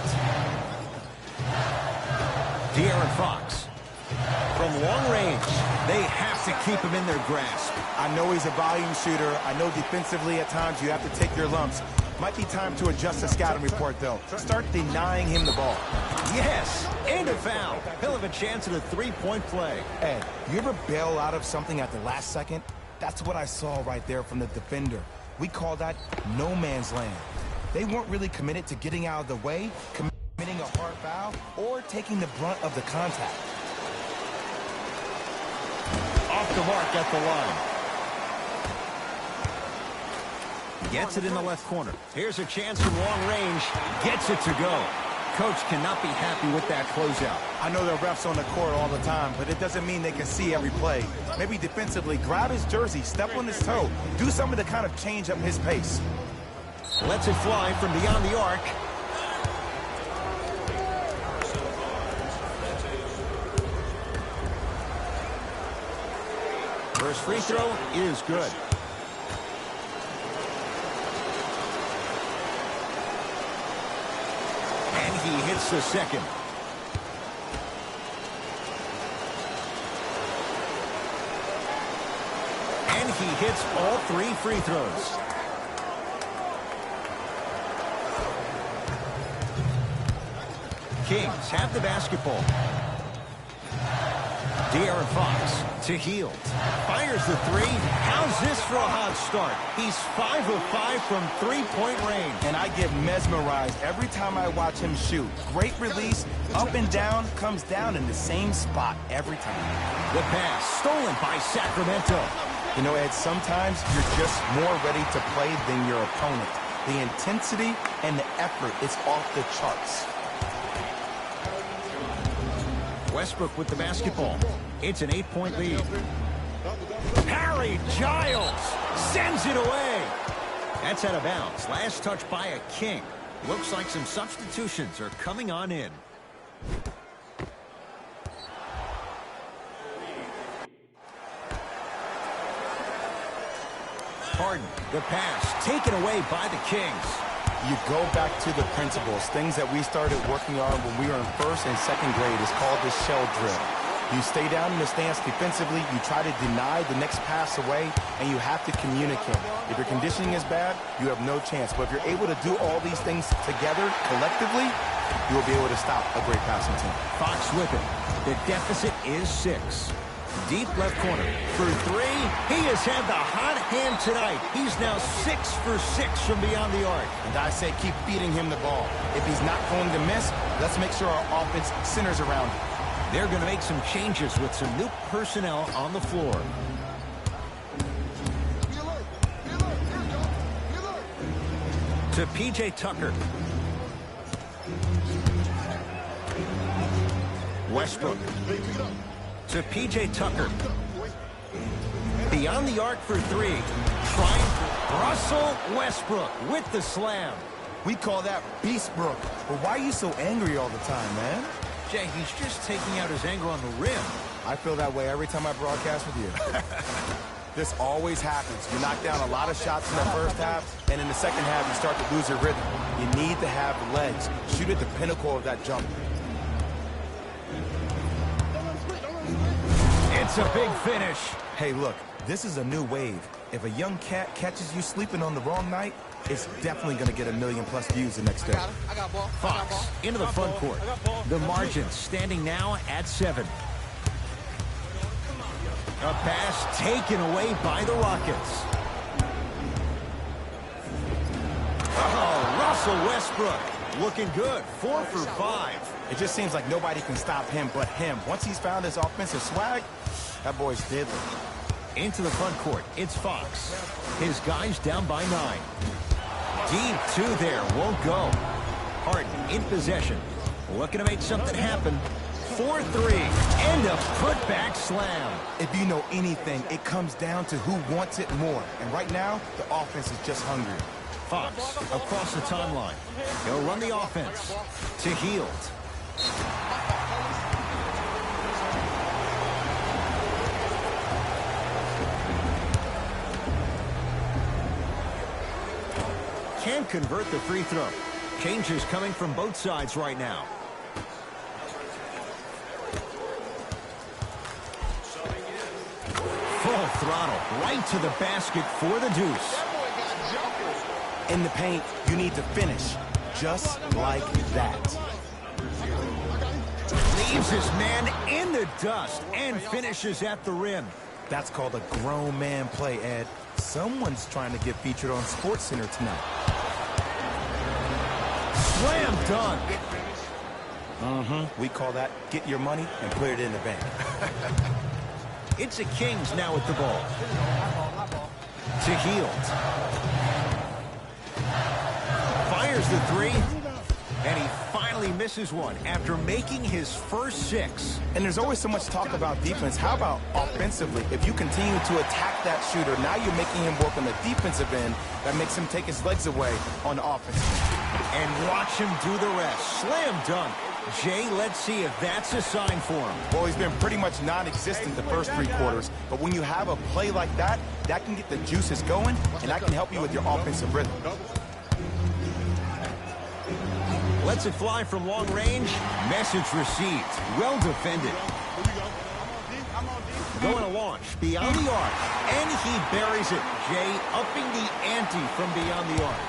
De'Aaron Fox. From long range, they have to keep him in their grasp. I know he's a volume shooter. I know defensively at times you have to take your lumps. Might be time to adjust the scouting report, though. Start denying him the ball. Yes, and a foul. He'll have a chance at a three-point play. Ed, you ever bail out of something at the last second? That's what I saw right there from the defender. We call that no man's land. They weren't really committed to getting out of the way, committing a hard foul, or taking the brunt of the contact. Off the mark at the line. Gets it in the left corner. Here's a chance from long range. Gets it to go. Coach cannot be happy with that closeout. I know there are refs on the court all the time, but it doesn't mean they can see every play. Maybe defensively, grab his jersey, step on his toe, do something to kind of change up his pace. Lets it fly from beyond the arc. First free throw is good. And he hits the second. And he hits all 3 free throws. Kings have the basketball. De'Aaron Fox to Hield. Fires the 3. How's this for a hot start? He's 5 of 5 from three-point range. And I get mesmerized every time I watch him shoot. Great release, up and down, comes down in the same spot every time. The pass stolen by Sacramento. You know, Ed, sometimes you're just more ready to play than your opponent. The intensity and the effort is off the charts. Westbrook with the basketball. It's an 8-point lead. Harry Giles sends it away. That's out of bounds. Last touch by a King. Looks like some substitutions are coming on in. Harden, the pass taken away by the Kings. You go back to the principles, things that we started working on when we were in first and second grade. Is called the shell drill. You stay down in the stance defensively, you try to deny the next pass away, and you have to communicate. If your conditioning is bad, you have no chance. But if you're able to do all these things together, collectively, you will be able to stop a great passing team. Fox with it. The deficit is 6. Deep left corner for 3. He has had the hot hand tonight. He's now 6 for 6 from beyond the arc. And I say keep feeding him the ball. If he's not going to miss, let's make sure our offense centers around him. They're going to make some changes with some new personnel on the floor. To P.J. Tucker. Westbrook. To P.J. Tucker. Beyond the arc for 3. Russell Westbrook with the slam. We call that Beastbrook. But why are you so angry all the time, man? Jay, he's just taking out his anger on the rim. I feel that way every time I broadcast with you. This always happens. You knock down a lot of shots in the first half, and in the second half, you start to lose your rhythm. You need to have legs. Shoot at the pinnacle of that jump. It's a big finish. Hey, look, this is a new wave. If a young cat catches you sleeping on the wrong night, it's definitely going to get 1 million+ views the next day. I got ball. Fox into the front court. The margin standing now at 7. A pass taken away by the Rockets. Oh, Russell Westbrook looking good. 4 for 5. It just seems like nobody can stop him but him. Once he's found his offensive swag, that boy's deadly. Into the front court, it's Fox. His guys down by 9. Deep 2 there, won't go. Harden in possession. Looking to make something happen. 4-3, and a putback slam. If you know anything, it comes down to who wants it more. And right now, the offense is just hungry. Fox across the timeline. He'll run the offense to Hield. Can't convert the free throw. Changes coming from both sides right now. Full throttle, right to the basket for the deuce. In the paint, you need to finish, just like that. Leaves his man in the dust and finishes at the rim. That's called a grown man play, Ed. Someone's trying to get featured on SportsCenter tonight. Slam dunk. We call that get your money and put it in the bank. It's the Kings now with the ball. To Hield. Fires the three. And he finally misses one after making his first 6. And there's always so much talk about defense. How about offensively? If you continue to attack that shooter, now you're making him work on the defensive end. That makes him take his legs away on the offensive end. And watch him do the rest. Slam dunk. Jay, let's see if that's a sign for him. Well, he's been pretty much non-existent the first 3 quarters. But when you have a play like that, that can get the juices going, and that can help you with your offensive rhythm. Lets it fly from long range. Message received. Well defended. Going to launch beyond the arc. And he buries it. Jay upping the ante from beyond the arc.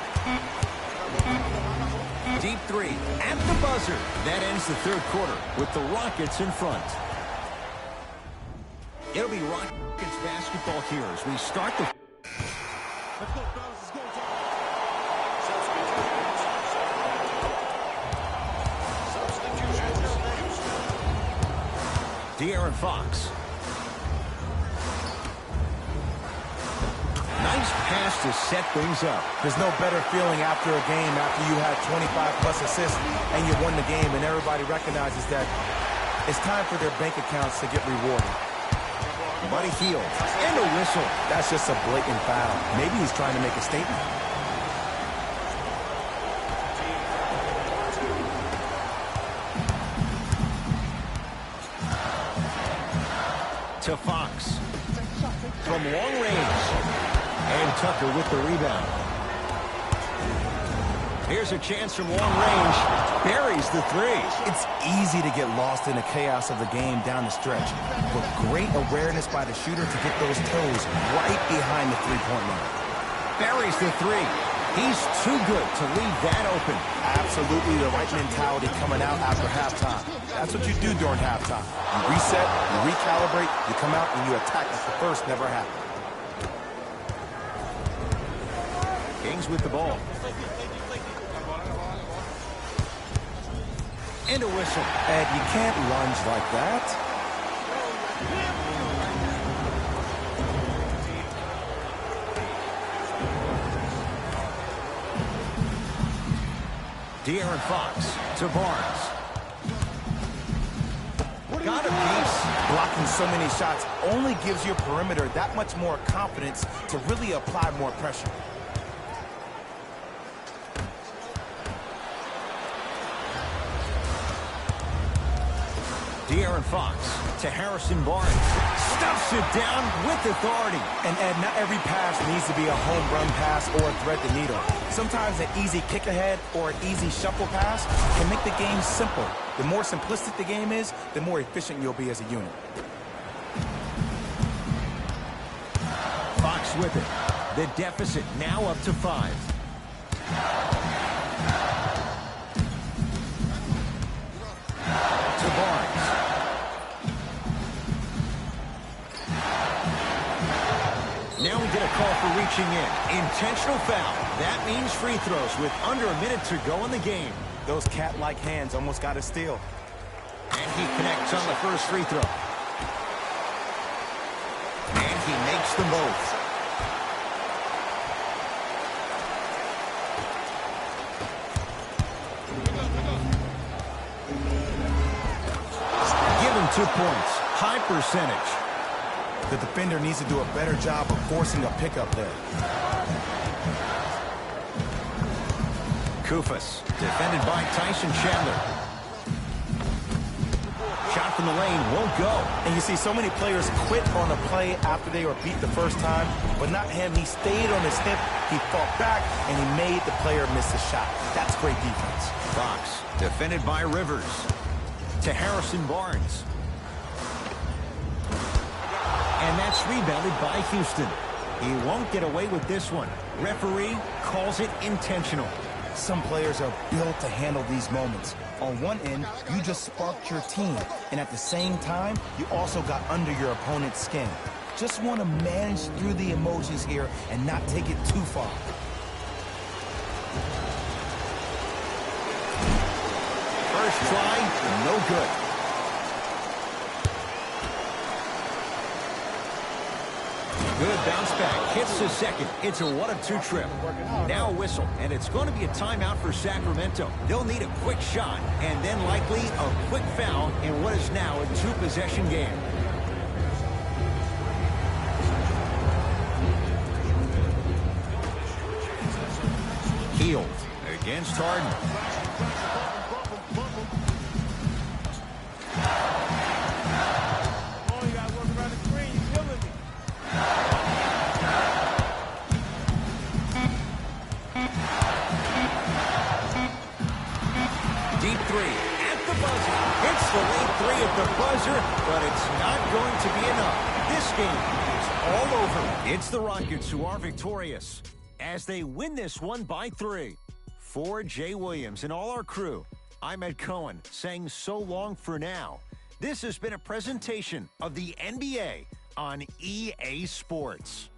Deep 3 at the buzzer. That ends the 3rd quarter with the Rockets in front. It'll be Rockets basketball here as we start the... Let's go, fellas. Let's go, De'Aaron Fox. Nice pass to set things up. There's no better feeling after a game after you had 25-plus assists and you won the game, and everybody recognizes that it's time for their bank accounts to get rewarded. Buddy Hield. And a whistle. That's just a blatant foul. Maybe he's trying to make a statement. To Fox. From long range. And Tucker with the rebound. Here's a chance from long range. Buries the 3. It's easy to get lost in the chaos of the game down the stretch. But great awareness by the shooter to get those toes right behind the three-point line. Buries the 3. He's too good to leave that open. Absolutely the right mentality coming out after halftime. That's what you do during halftime. You reset, you recalibrate, you come out, and you attack like the first never happened. Kings with the ball. And a whistle. And you can't lunge like that. De'Aaron Fox to Barnes. Got a piece. Blocking so many shots only gives your perimeter that much more confidence to really apply more pressure. De'Aaron Fox to Harrison Barnes. Stuffs it down with authority. And Ed, not every pass needs to be a home run pass or thread the needle. Sometimes an easy kick ahead or an easy shuffle pass can make the game simple. The more simplistic the game is, the more efficient you'll be as a unit. Fox with it. The deficit now up to 5. To Barnes. Now we get a call for reaching in. Intentional foul. That means free throws with under a minute to go in the game. Those cat-like hands almost got a steal. And he connects on the first free throw. And he makes them both. Give him 2 points. High percentage. The defender needs to do a better job of forcing a pickup there. Koufos, defended by Tyson Chandler. Shot from the lane, won't go. And you see so many players quit on a play after they were beat the first time, but not him. He stayed on his hip, he fought back, and he made the player miss a shot. That's great defense. Fox, defended by Rivers. To Harrison Barnes. And that's rebounded by Houston. He won't get away with this one. Referee calls it intentional. Some players are built to handle these moments. On one end, you just sparked your team, and at the same time, you also got under your opponent's skin. Just want to manage through the emotions here and not take it too far. First try, no good. Good bounce back. Hits the second. It's a 1-of-2 trip. Now a whistle, and it's going to be a timeout for Sacramento. They'll need a quick shot, and then likely a quick foul in what is now a 2-possession game. Hield against Harden. Deep three at the buzzer. Hits the lead three at the buzzer, but it's not going to be enough. This game is all over. It's the Rockets who are victorious as they win this one by 3. For Jay Williams and all our crew, I'm Ed Cohen saying so long for now. This has been a presentation of the NBA on EA Sports.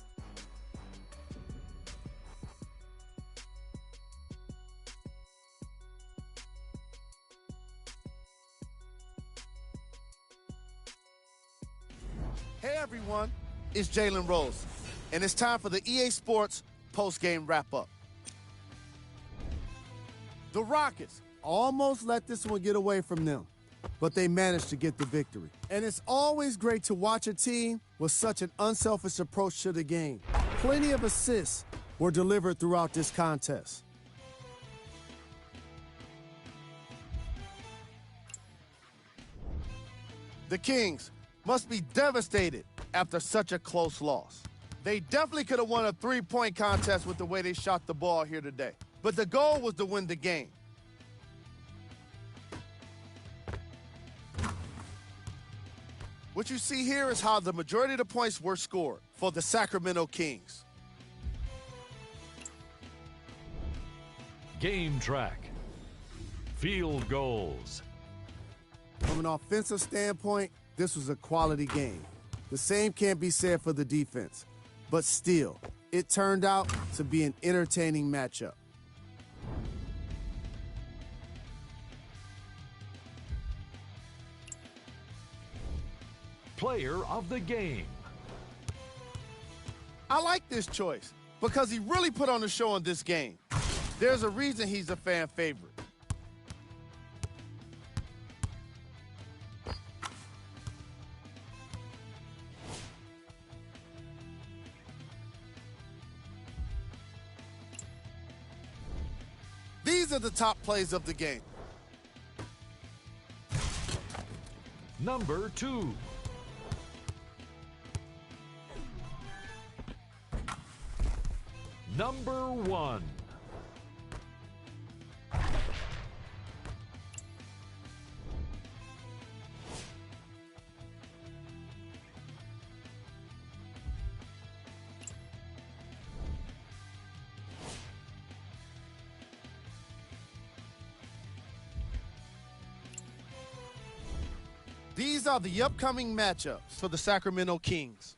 Hey everyone, it's Jalen Rose, and it's time for the EA Sports post-game wrap-up. The Rockets almost let this one get away from them, but they managed to get the victory. And it's always great to watch a team with such an unselfish approach to the game. Plenty of assists were delivered throughout this contest. The Kings must be devastated after such a close loss. They definitely could have won a three-point contest with the way they shot the ball here today. But the goal was to win the game. What you see here is how the majority of the points were scored for the Sacramento Kings. Game track. Field goals. From an offensive standpoint, this was a quality game. The same can't be said for the defense. But still, it turned out to be an entertaining matchup. Player of the game. I like this choice because he really put on the show in this game. There's a reason he's a fan favorite. These are the top plays of the game. Number 2. Number 1. These are the upcoming matchups for the Sacramento Kings.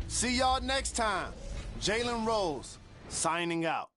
See y'all next time. Jalen Rose signing out.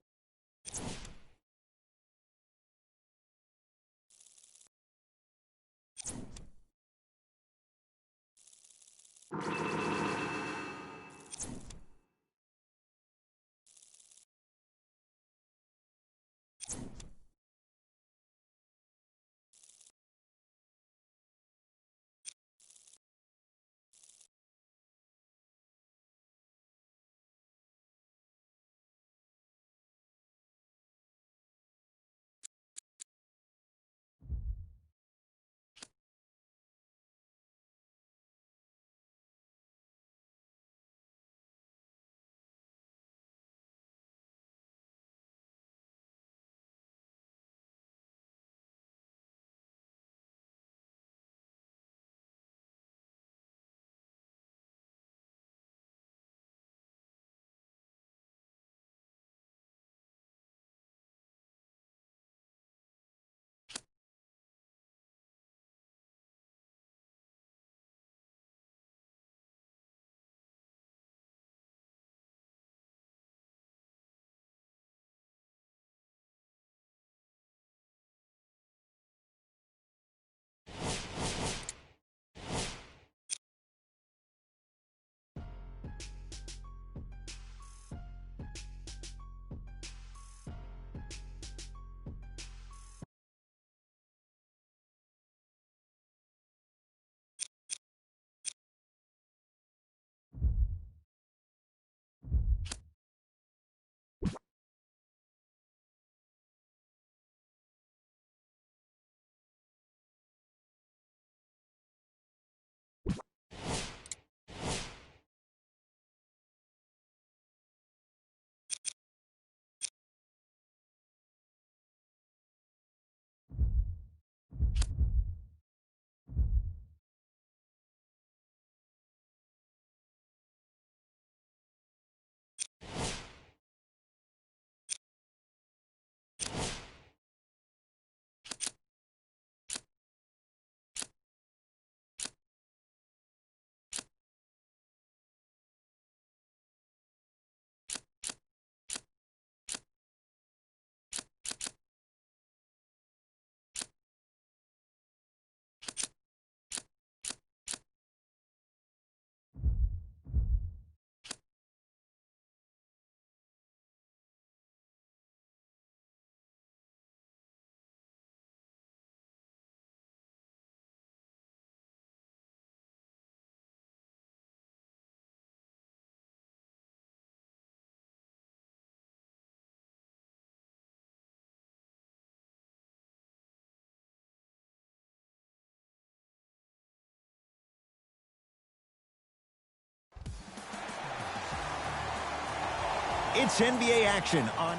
It's NBA action on...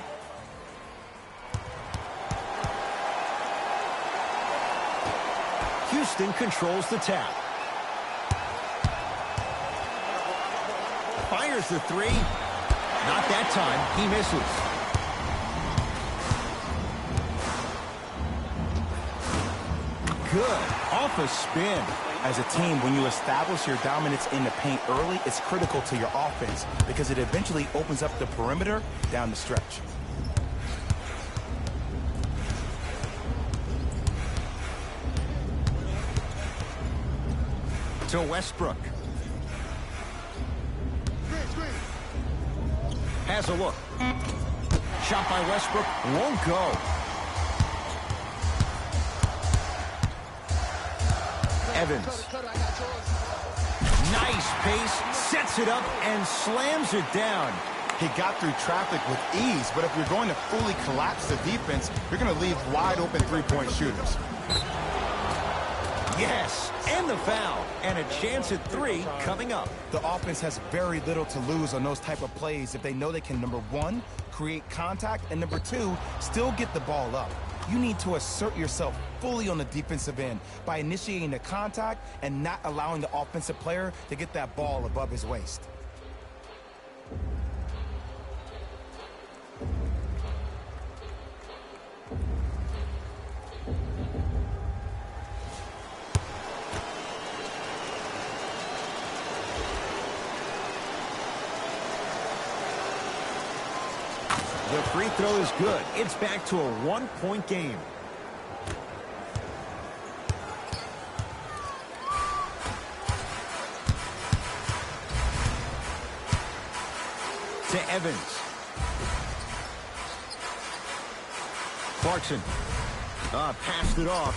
Houston controls the tap. Fires the three. Not that time. He misses. Good. Off a spin. As a team, when you establish your dominance in the paint early, it's critical to your offense because it eventually opens up the perimeter down the stretch. To Westbrook. Has a look. Shot by Westbrook. Won't go. Evans. Nice pace. Sets it up and slams it down. He got through traffic with ease, but if you're going to fully collapse the defense, you're going to leave wide open three-point shooters. Yes, and the foul. And a chance at three coming up. The offense has very little to lose on those type of plays if they know they can, number one, create contact, and number two, still get the ball up. You need to assert yourself fully on the defensive end by initiating the contact and not allowing the offensive player to get that ball above his waist. The free throw is good. It's back to a one-point game. To Evans. Clarkson. Passed it off.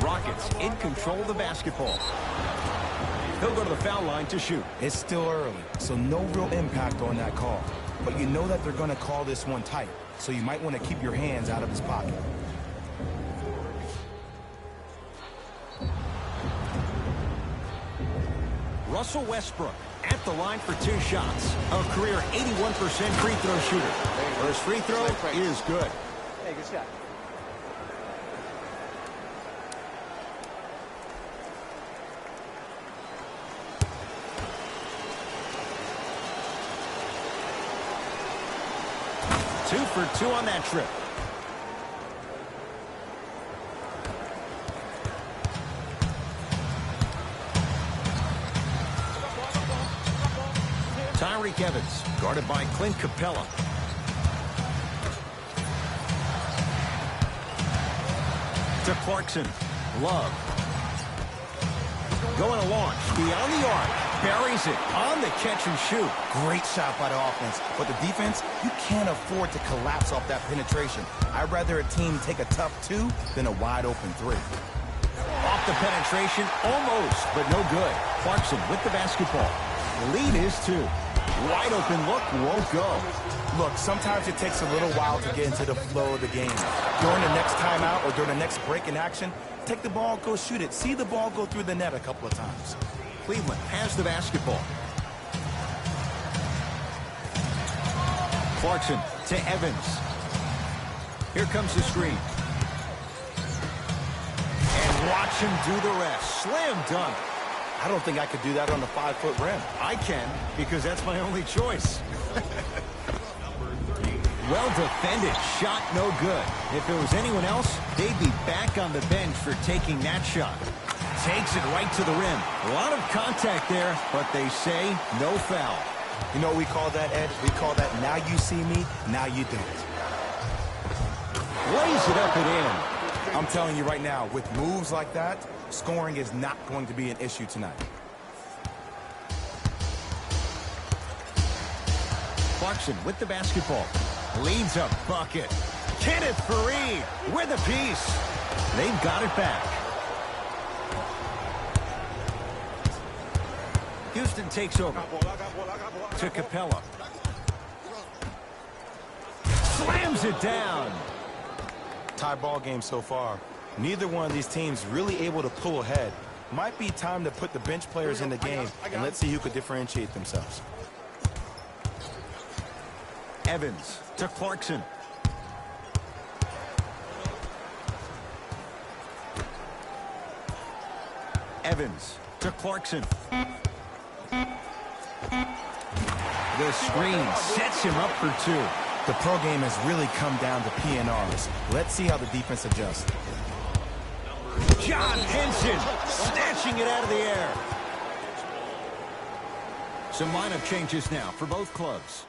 Rockets in control of the basketball. He'll go to the foul line to shoot. It's still early, so no real impact on that call. But you know that they're going to call this one tight, so you might want to keep your hands out of his pocket. Russell Westbrook at the line for two shots. A career 81% free throw shooter. First free throw is good. Hey, good shot. Two for two on that trip. Tyreke Evans, guarded by Clint Capella. To Clarkson. Love. Going to launch. Beyond the arc. Buries it on the catch and shoot. Great shot by the offense, but the defense, you can't afford to collapse off that penetration. I'd rather a team take a tough two than a wide open three. Off the penetration, almost, but no good. Clarkson with the basketball. Lead is two. Wide open look, won't go. Look, sometimes it takes a little while to get into the flow of the game. During the next timeout or during the next break in action, take the ball, go shoot it. See the ball go through the net a couple of times. Cleveland has the basketball. Clarkson to Evans. Here comes the screen. And watch him do the rest. Slam dunk. I don't think I could do that on the 5-foot rim. I can, because that's my only choice. Well defended. Shot no good. If it was anyone else, they'd be back on the bench for taking that shot. Takes it right to the rim. A lot of contact there, but they say no foul. You know what we call that, Ed? We call that now you see me, now you don't. Lays it up and in. I'm telling you right now, with moves like that, scoring is not going to be an issue tonight. Clarkson with the basketball. Leads a bucket. Kenneth Faried with a piece. They've got it back. Houston takes over. To Capella. Slams it down. Tie ball game so far. Neither one of these teams really able to pull ahead. Might be time to put the bench players in the game, and let's see who could differentiate themselves. Evans to Clarkson. Evans to Clarkson. The screen sets him up for two. The pro game has really come down to PNRs. Let's see how the defense adjusts. John Henson snatching it out of the air. Some lineup changes now for both clubs.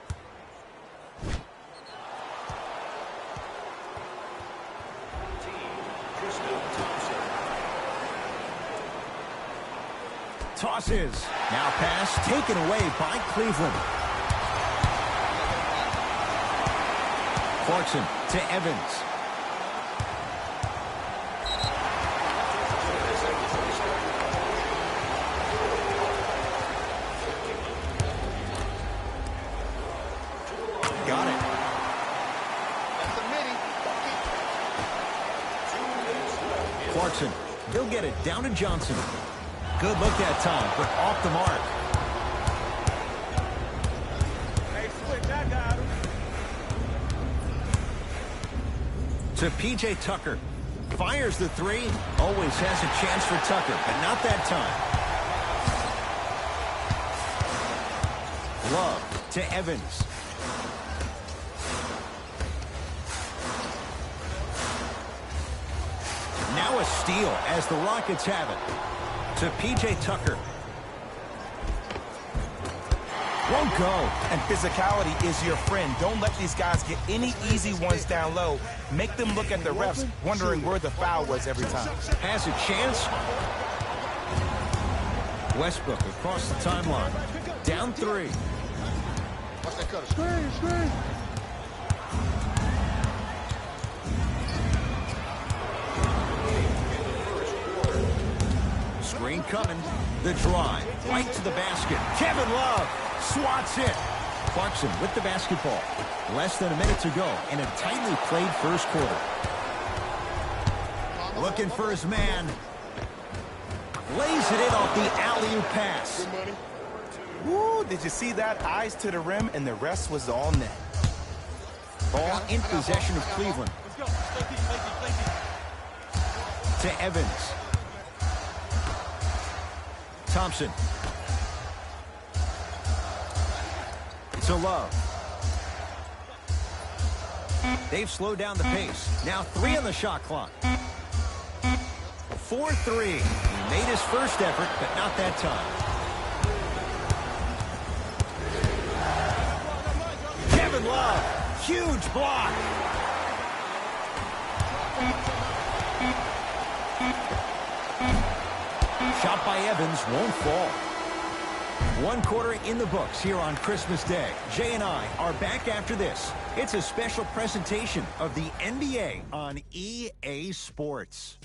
Tosses. Now pass taken away by Cleveland. Clarkson to Evans. Got it. That's a mini. Clarkson. He'll get it down to Johnson. Good look that time, but off the mark. Hey, switch, I got him. To P.J. Tucker. Fires the three. Always has a chance for Tucker, but not that time. Love to Evans. Now a steal as the Rockets have it. To P.J. Tucker. Won't go. And physicality is your friend. Don't let these guys get any easy ones down low. Make them look at the refs, wondering where the foul was every time. Has a chance. Westbrook across the timeline. Down three. Watch that cutter. Screen. Screen coming. The drive. Right to the basket. Kevin Love swats it. Clarkson with the basketball. Less than a minute to go in a tightly played first quarter. Looking for his man. Lays it in off the alley-oop pass. Woo, did you see that? Eyes to the rim, and the rest was all net. Ball in possession of Cleveland. To Evans. Thompson. To Love. They've slowed down the pace. Now 3 on the shot clock. 4-3. He made his first effort, but not that time. Kevin Love. Huge block. Shot by Evans won't fall. 1 quarter in the books here on Christmas Day. Jay and I are back after this. It's a special presentation of the NBA on EA Sports.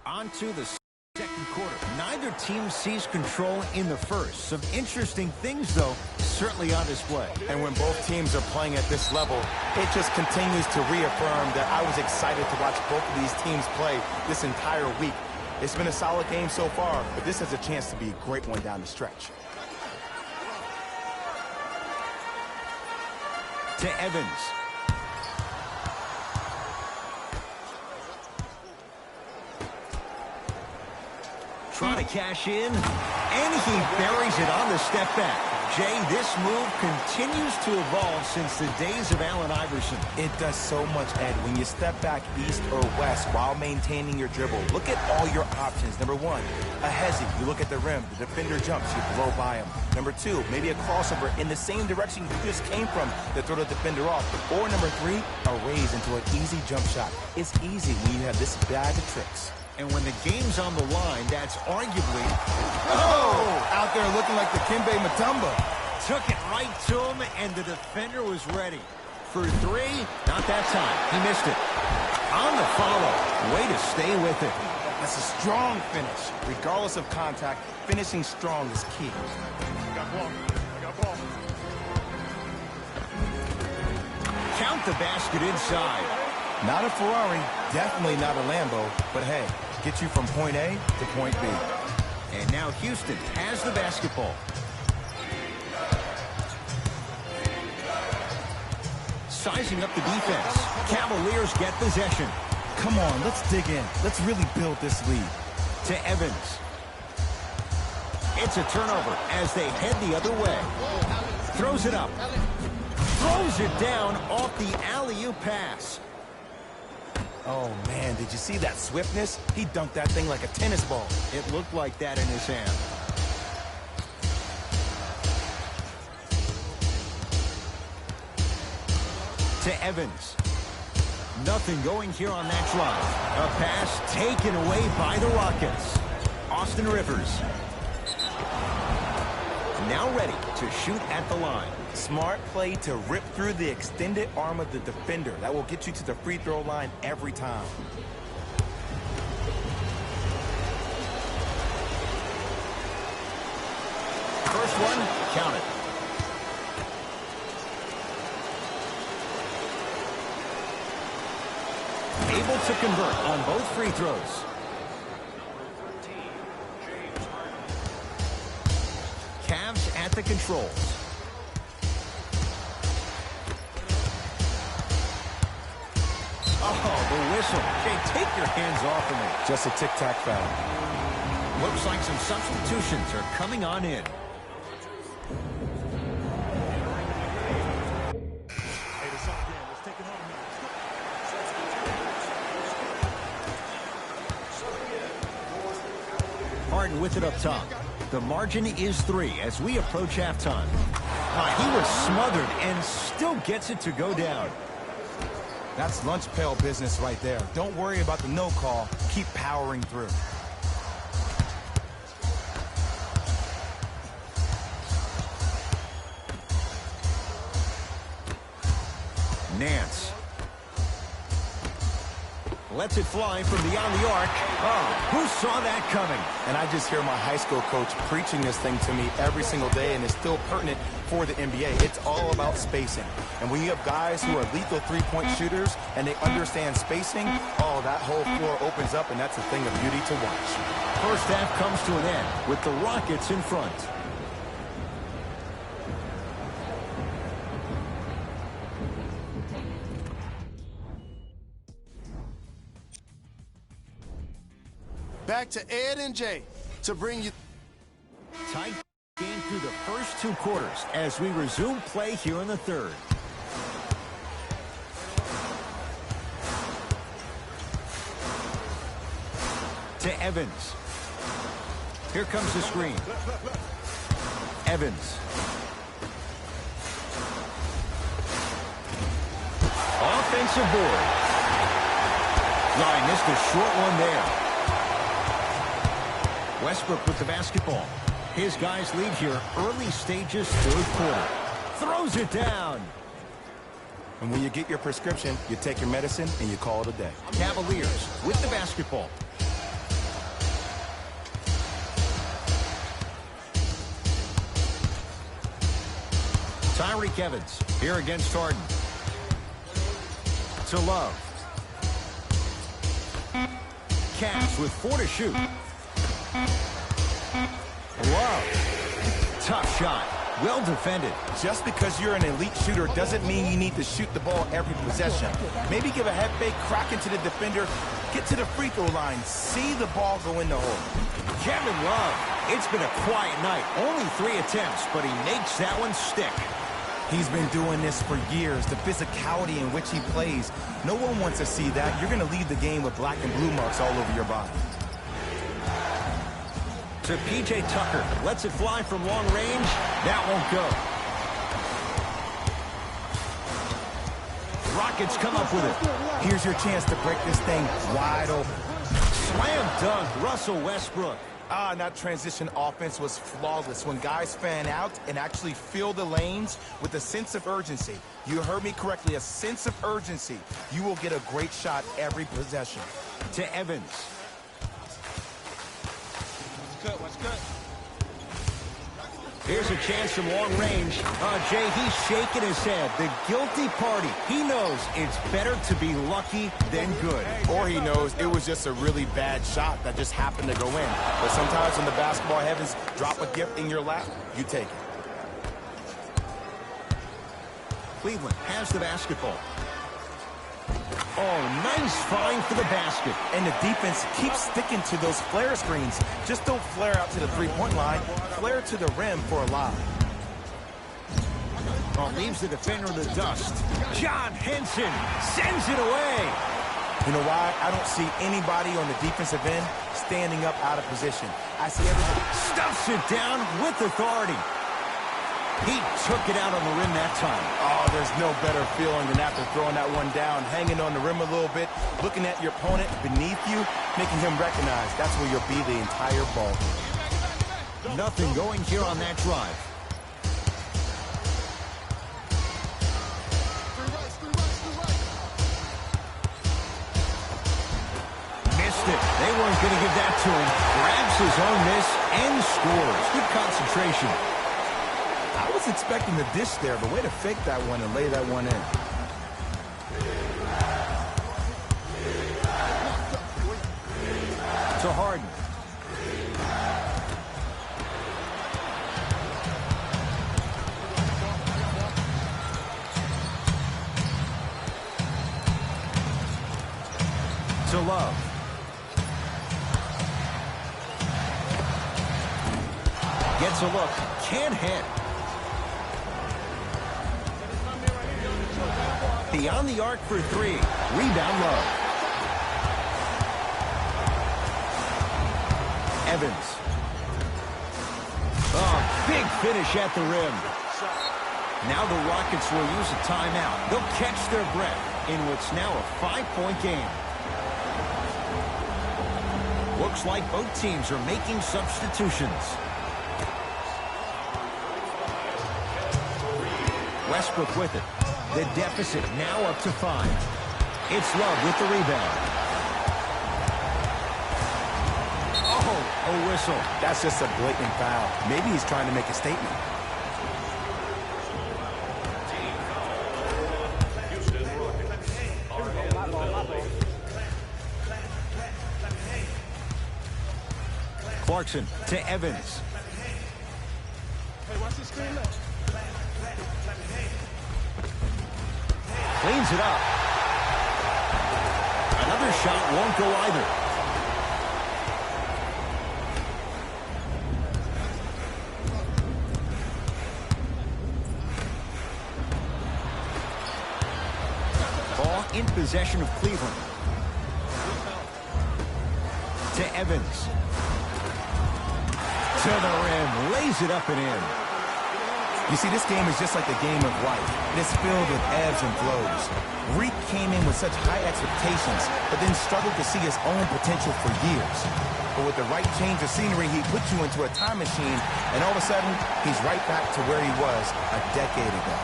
On to the second quarter. Neither team sees control in the first. Some interesting things, though, certainly on display. And when both teams are playing at this level, it just continues to reaffirm that I was excited to watch both of these teams play this entire week. It's been a solid game so far, but this has a chance to be a great one down the stretch. To Evans. Trying to cash in, and he buries it on the step back. Jay, this move continues to evolve since the days of Allen Iverson. It does so much, Ed. When you step back east or west while maintaining your dribble, look at all your options. Number 1, a hezzy. You look at the rim. The defender jumps. You blow by him. Number 2, maybe a crossover in the same direction you just came from to throw the defender off. Or number 3, a raise into an easy jump shot. It's easy when you have this bag of tricks. And when the game's on the line, that's arguably... Oh! Out there looking like the Kimbe Mutombo. Took it right to him, and the defender was ready. For three, not that time. He missed it. On the follow. Way to stay with it. That's a strong finish. Regardless of contact, finishing strong is key. I got ball. I got ball. Count the basket inside. Not a Ferrari, definitely not a Lambo, but hey, get you from point A to point B. And now Houston has the basketball. Sizing up the defense. Cavaliers get possession. Come on, let's dig in. Let's really build this lead. To Evans. It's a turnover as they head the other way. Throws it up. Throws it down off the alley-oop pass. Oh, man, did you see that swiftness? He dunked that thing like a tennis ball. It looked like that in his hand. To Evans. Nothing going here on that drive. A pass taken away by the Rockets. Austin Rivers. Now ready to shoot at the line. Smart play to rip through the extended arm of the defender. That will get you to the free throw line every time. First one, count it. Able to convert on both free throws. Cavs at the controls. Oh, the whistle. Jay, take your hands off of me. Just a tic-tac foul. Looks like some substitutions are coming on in. Hey, the song game. Let's take it home now. Harden with it up top. The margin is 3 as we approach halftime. He was smothered and still gets it to go down. That's lunch pail business right there. Don't worry about the no call. Keep powering through. Nance. Lets it fly from beyond the arc. Oh, who saw that coming? And I just hear my high school coach preaching this thing to me every single day, and it's still pertinent for the NBA. It's all about spacing. And when you have guys who are lethal three-point shooters and they understand spacing, oh, that whole floor opens up, and that's a thing of beauty to watch. First half comes to an end with the Rockets in front. Back to Ed and Jay to bring you. Tight game through the first 2 quarters as we resume play here in the third. To Evans. Here comes the screen. Evans. Offensive board. I missed a short one there. Westbrook with the basketball. His guys lead here early stages, third quarter. Throws it down. And when you get your prescription, you take your medicine and you call it a day. Cavaliers with the basketball. Tyreke Evans here against Harden. To Love. Cavs with 4 to shoot. Love. Tough shot. Well defended. Just because you're an elite shooter doesn't mean you need to shoot the ball every possession. Maybe give a head fake, crack into the defender, get to the free throw line, see the ball go in the hole. Kevin Love. It's been a quiet night. Only 3 attempts, but he makes that one stick. He's been doing this for years. The physicality in which he plays. No one wants to see that. You're going to leave the game with black and blue marks all over your body. To P.J. Tucker. Lets it fly from long range. That won't go. Rockets come up with it. Here's your chance to break this thing wide open. Slam dunk. Russell Westbrook. That transition offense was flawless. When guys fan out and actually fill the lanes with a sense of urgency. You heard me correctly, a sense of urgency. You will get a great shot every possession. To Evans. Watch cut. Here's a chance from long range. Jay, he's shaking his head. The guilty party. He knows it's better to be lucky than good. Or he knows it was just a really bad shot that just happened to go in. But sometimes when the basketball heavens drop a gift in your lap, you take it. Cleveland has the basketball. Oh, nice find for the basket. And the defense keeps sticking to those flare screens. Just don't flare out to the three-point line. Flare to the rim for a lob. Oh, leaves the defender in the dust. John Henson sends it away. You know why? I don't see anybody on the defensive end standing up out of position. I see everybody. Stuffs it down with authority. He took it out on the rim that time. Oh, there's no better feeling than after throwing that one down, hanging on the rim a little bit, looking at your opponent beneath you, making him recognize that's where you'll be the entire ball game. Nothing going here on that drive. Missed it. They weren't going to give that to him. Grabs his own miss and scores. Good concentration. I was expecting the dish there, but way to fake that one and lay that one in. To Harden. To Love. Gets a look. Can't hit. Beyond the arc for three. Rebound Love. Evans. Oh, big finish at the rim. Now the Rockets will use a timeout. They'll catch their breath in what's now a 5-point game. Looks like both teams are making substitutions. Westbrook with it. The deficit now up to 5. It's Love with the rebound. Oh, a whistle. That's just a blatant foul. Maybe he's trying to make a statement. Clarkson to Evans. Hey, watch this screen left. Cleans it up. Another shot won't go either. Ball in possession of Cleveland. To Evans. To the rim. Lays it up and in. You see, this game is just like the game of life. It is filled with ebbs and flows. Reek came in with such high expectations, but then struggled to see his own potential for years. But with the right change of scenery, he puts you into a time machine, and all of a sudden, he's right back to where he was a decade ago.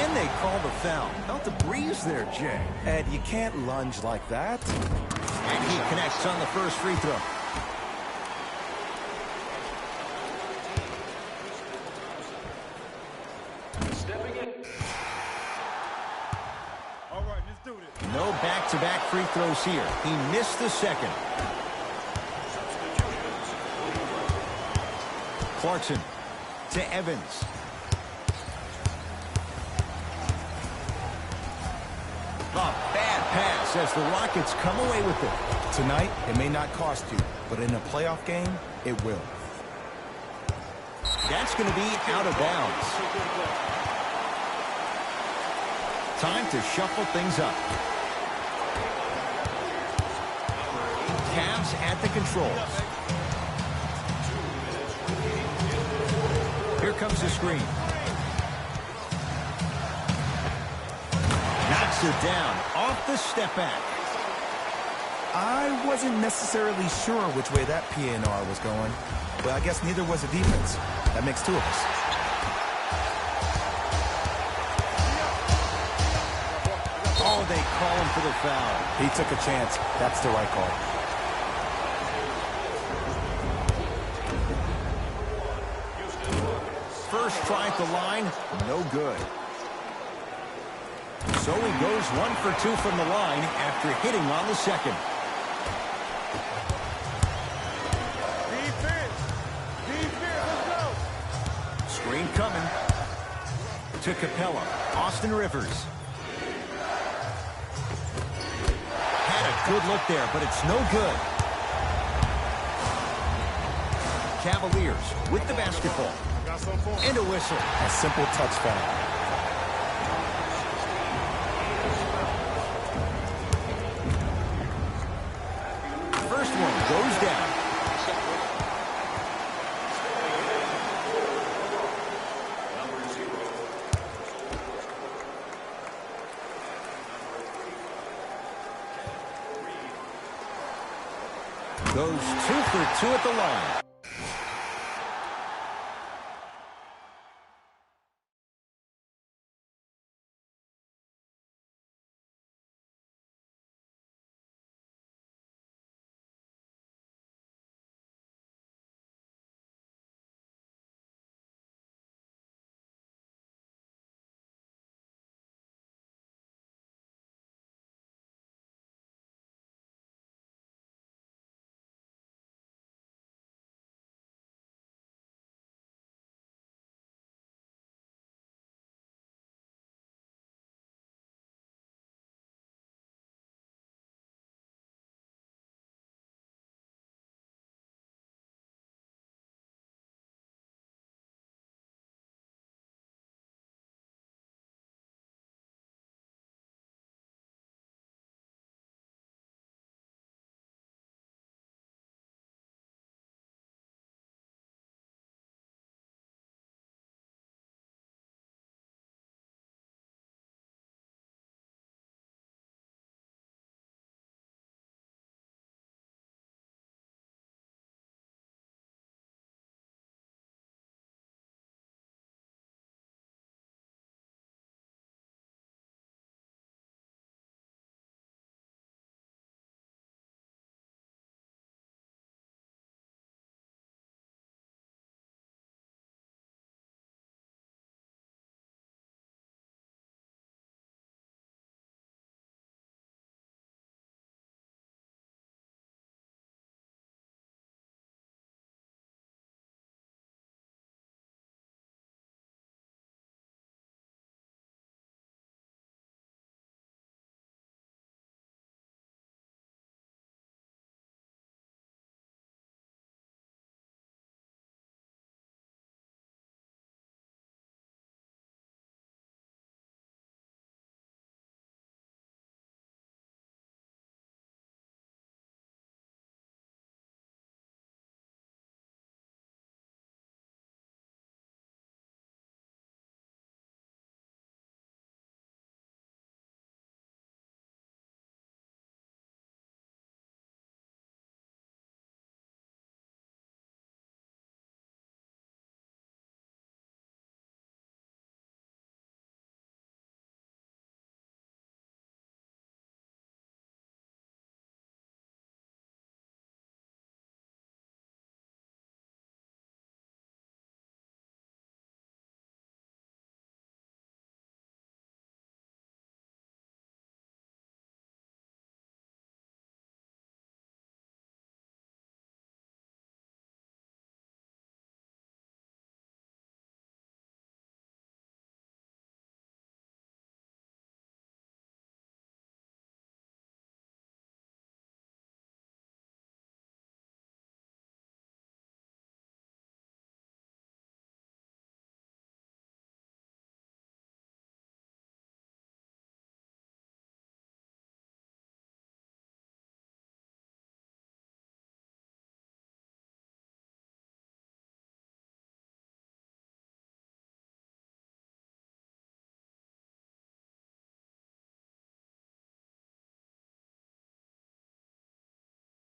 And they call the foul. Felt the breeze there, Jay. Ed, you can't lunge like that. And he connects on the first free throw. No back-to-back free throws here. He missed the second. Clarkson to Evans. A bad pass as the Rockets come away with it. Tonight, it may not cost you, but in a playoff game, it will. That's going to be out of bounds. Time to shuffle things up. Cavs at the controls. Here comes the screen. Knocks it down off the step back. I wasn't necessarily sure which way that PNR was going, but I guess neither was the defense. That makes two of us. Oh, they call him for the foul. He took a chance. That's the right call. First try at the line, no good. So he goes 1 for 2 from the line after hitting on the second. Defense, let's go. Screen coming. To Capella. Austin Rivers. Had a good look there, but it's no good. Cavaliers with the basketball. And a whistle. A simple touch foul. First one goes down. Goes 2 for 2 at the line.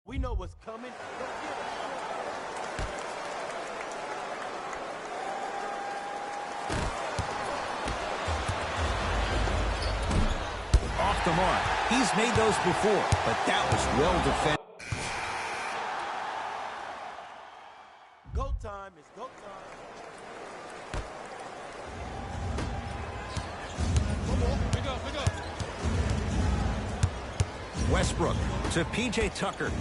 We know what's coming. Don't give Off the mark. He's made those before, but that was well defended. Go time. It's go time. Pick up. Westbrook to P.J. Tucker.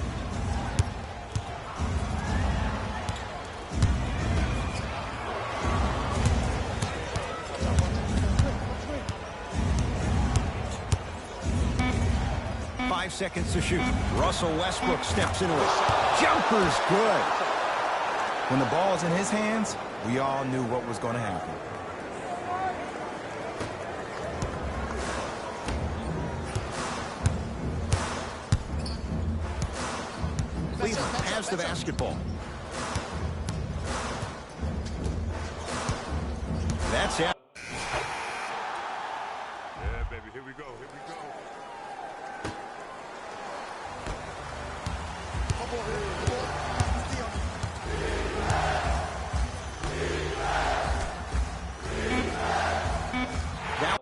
Five seconds to shoot. Russell Westbrook steps into it. Jumper's good. When the ball's in his hands, we all knew what was going to happen. Cleveland has the basketball. That's out. Yeah, baby. Here we go. That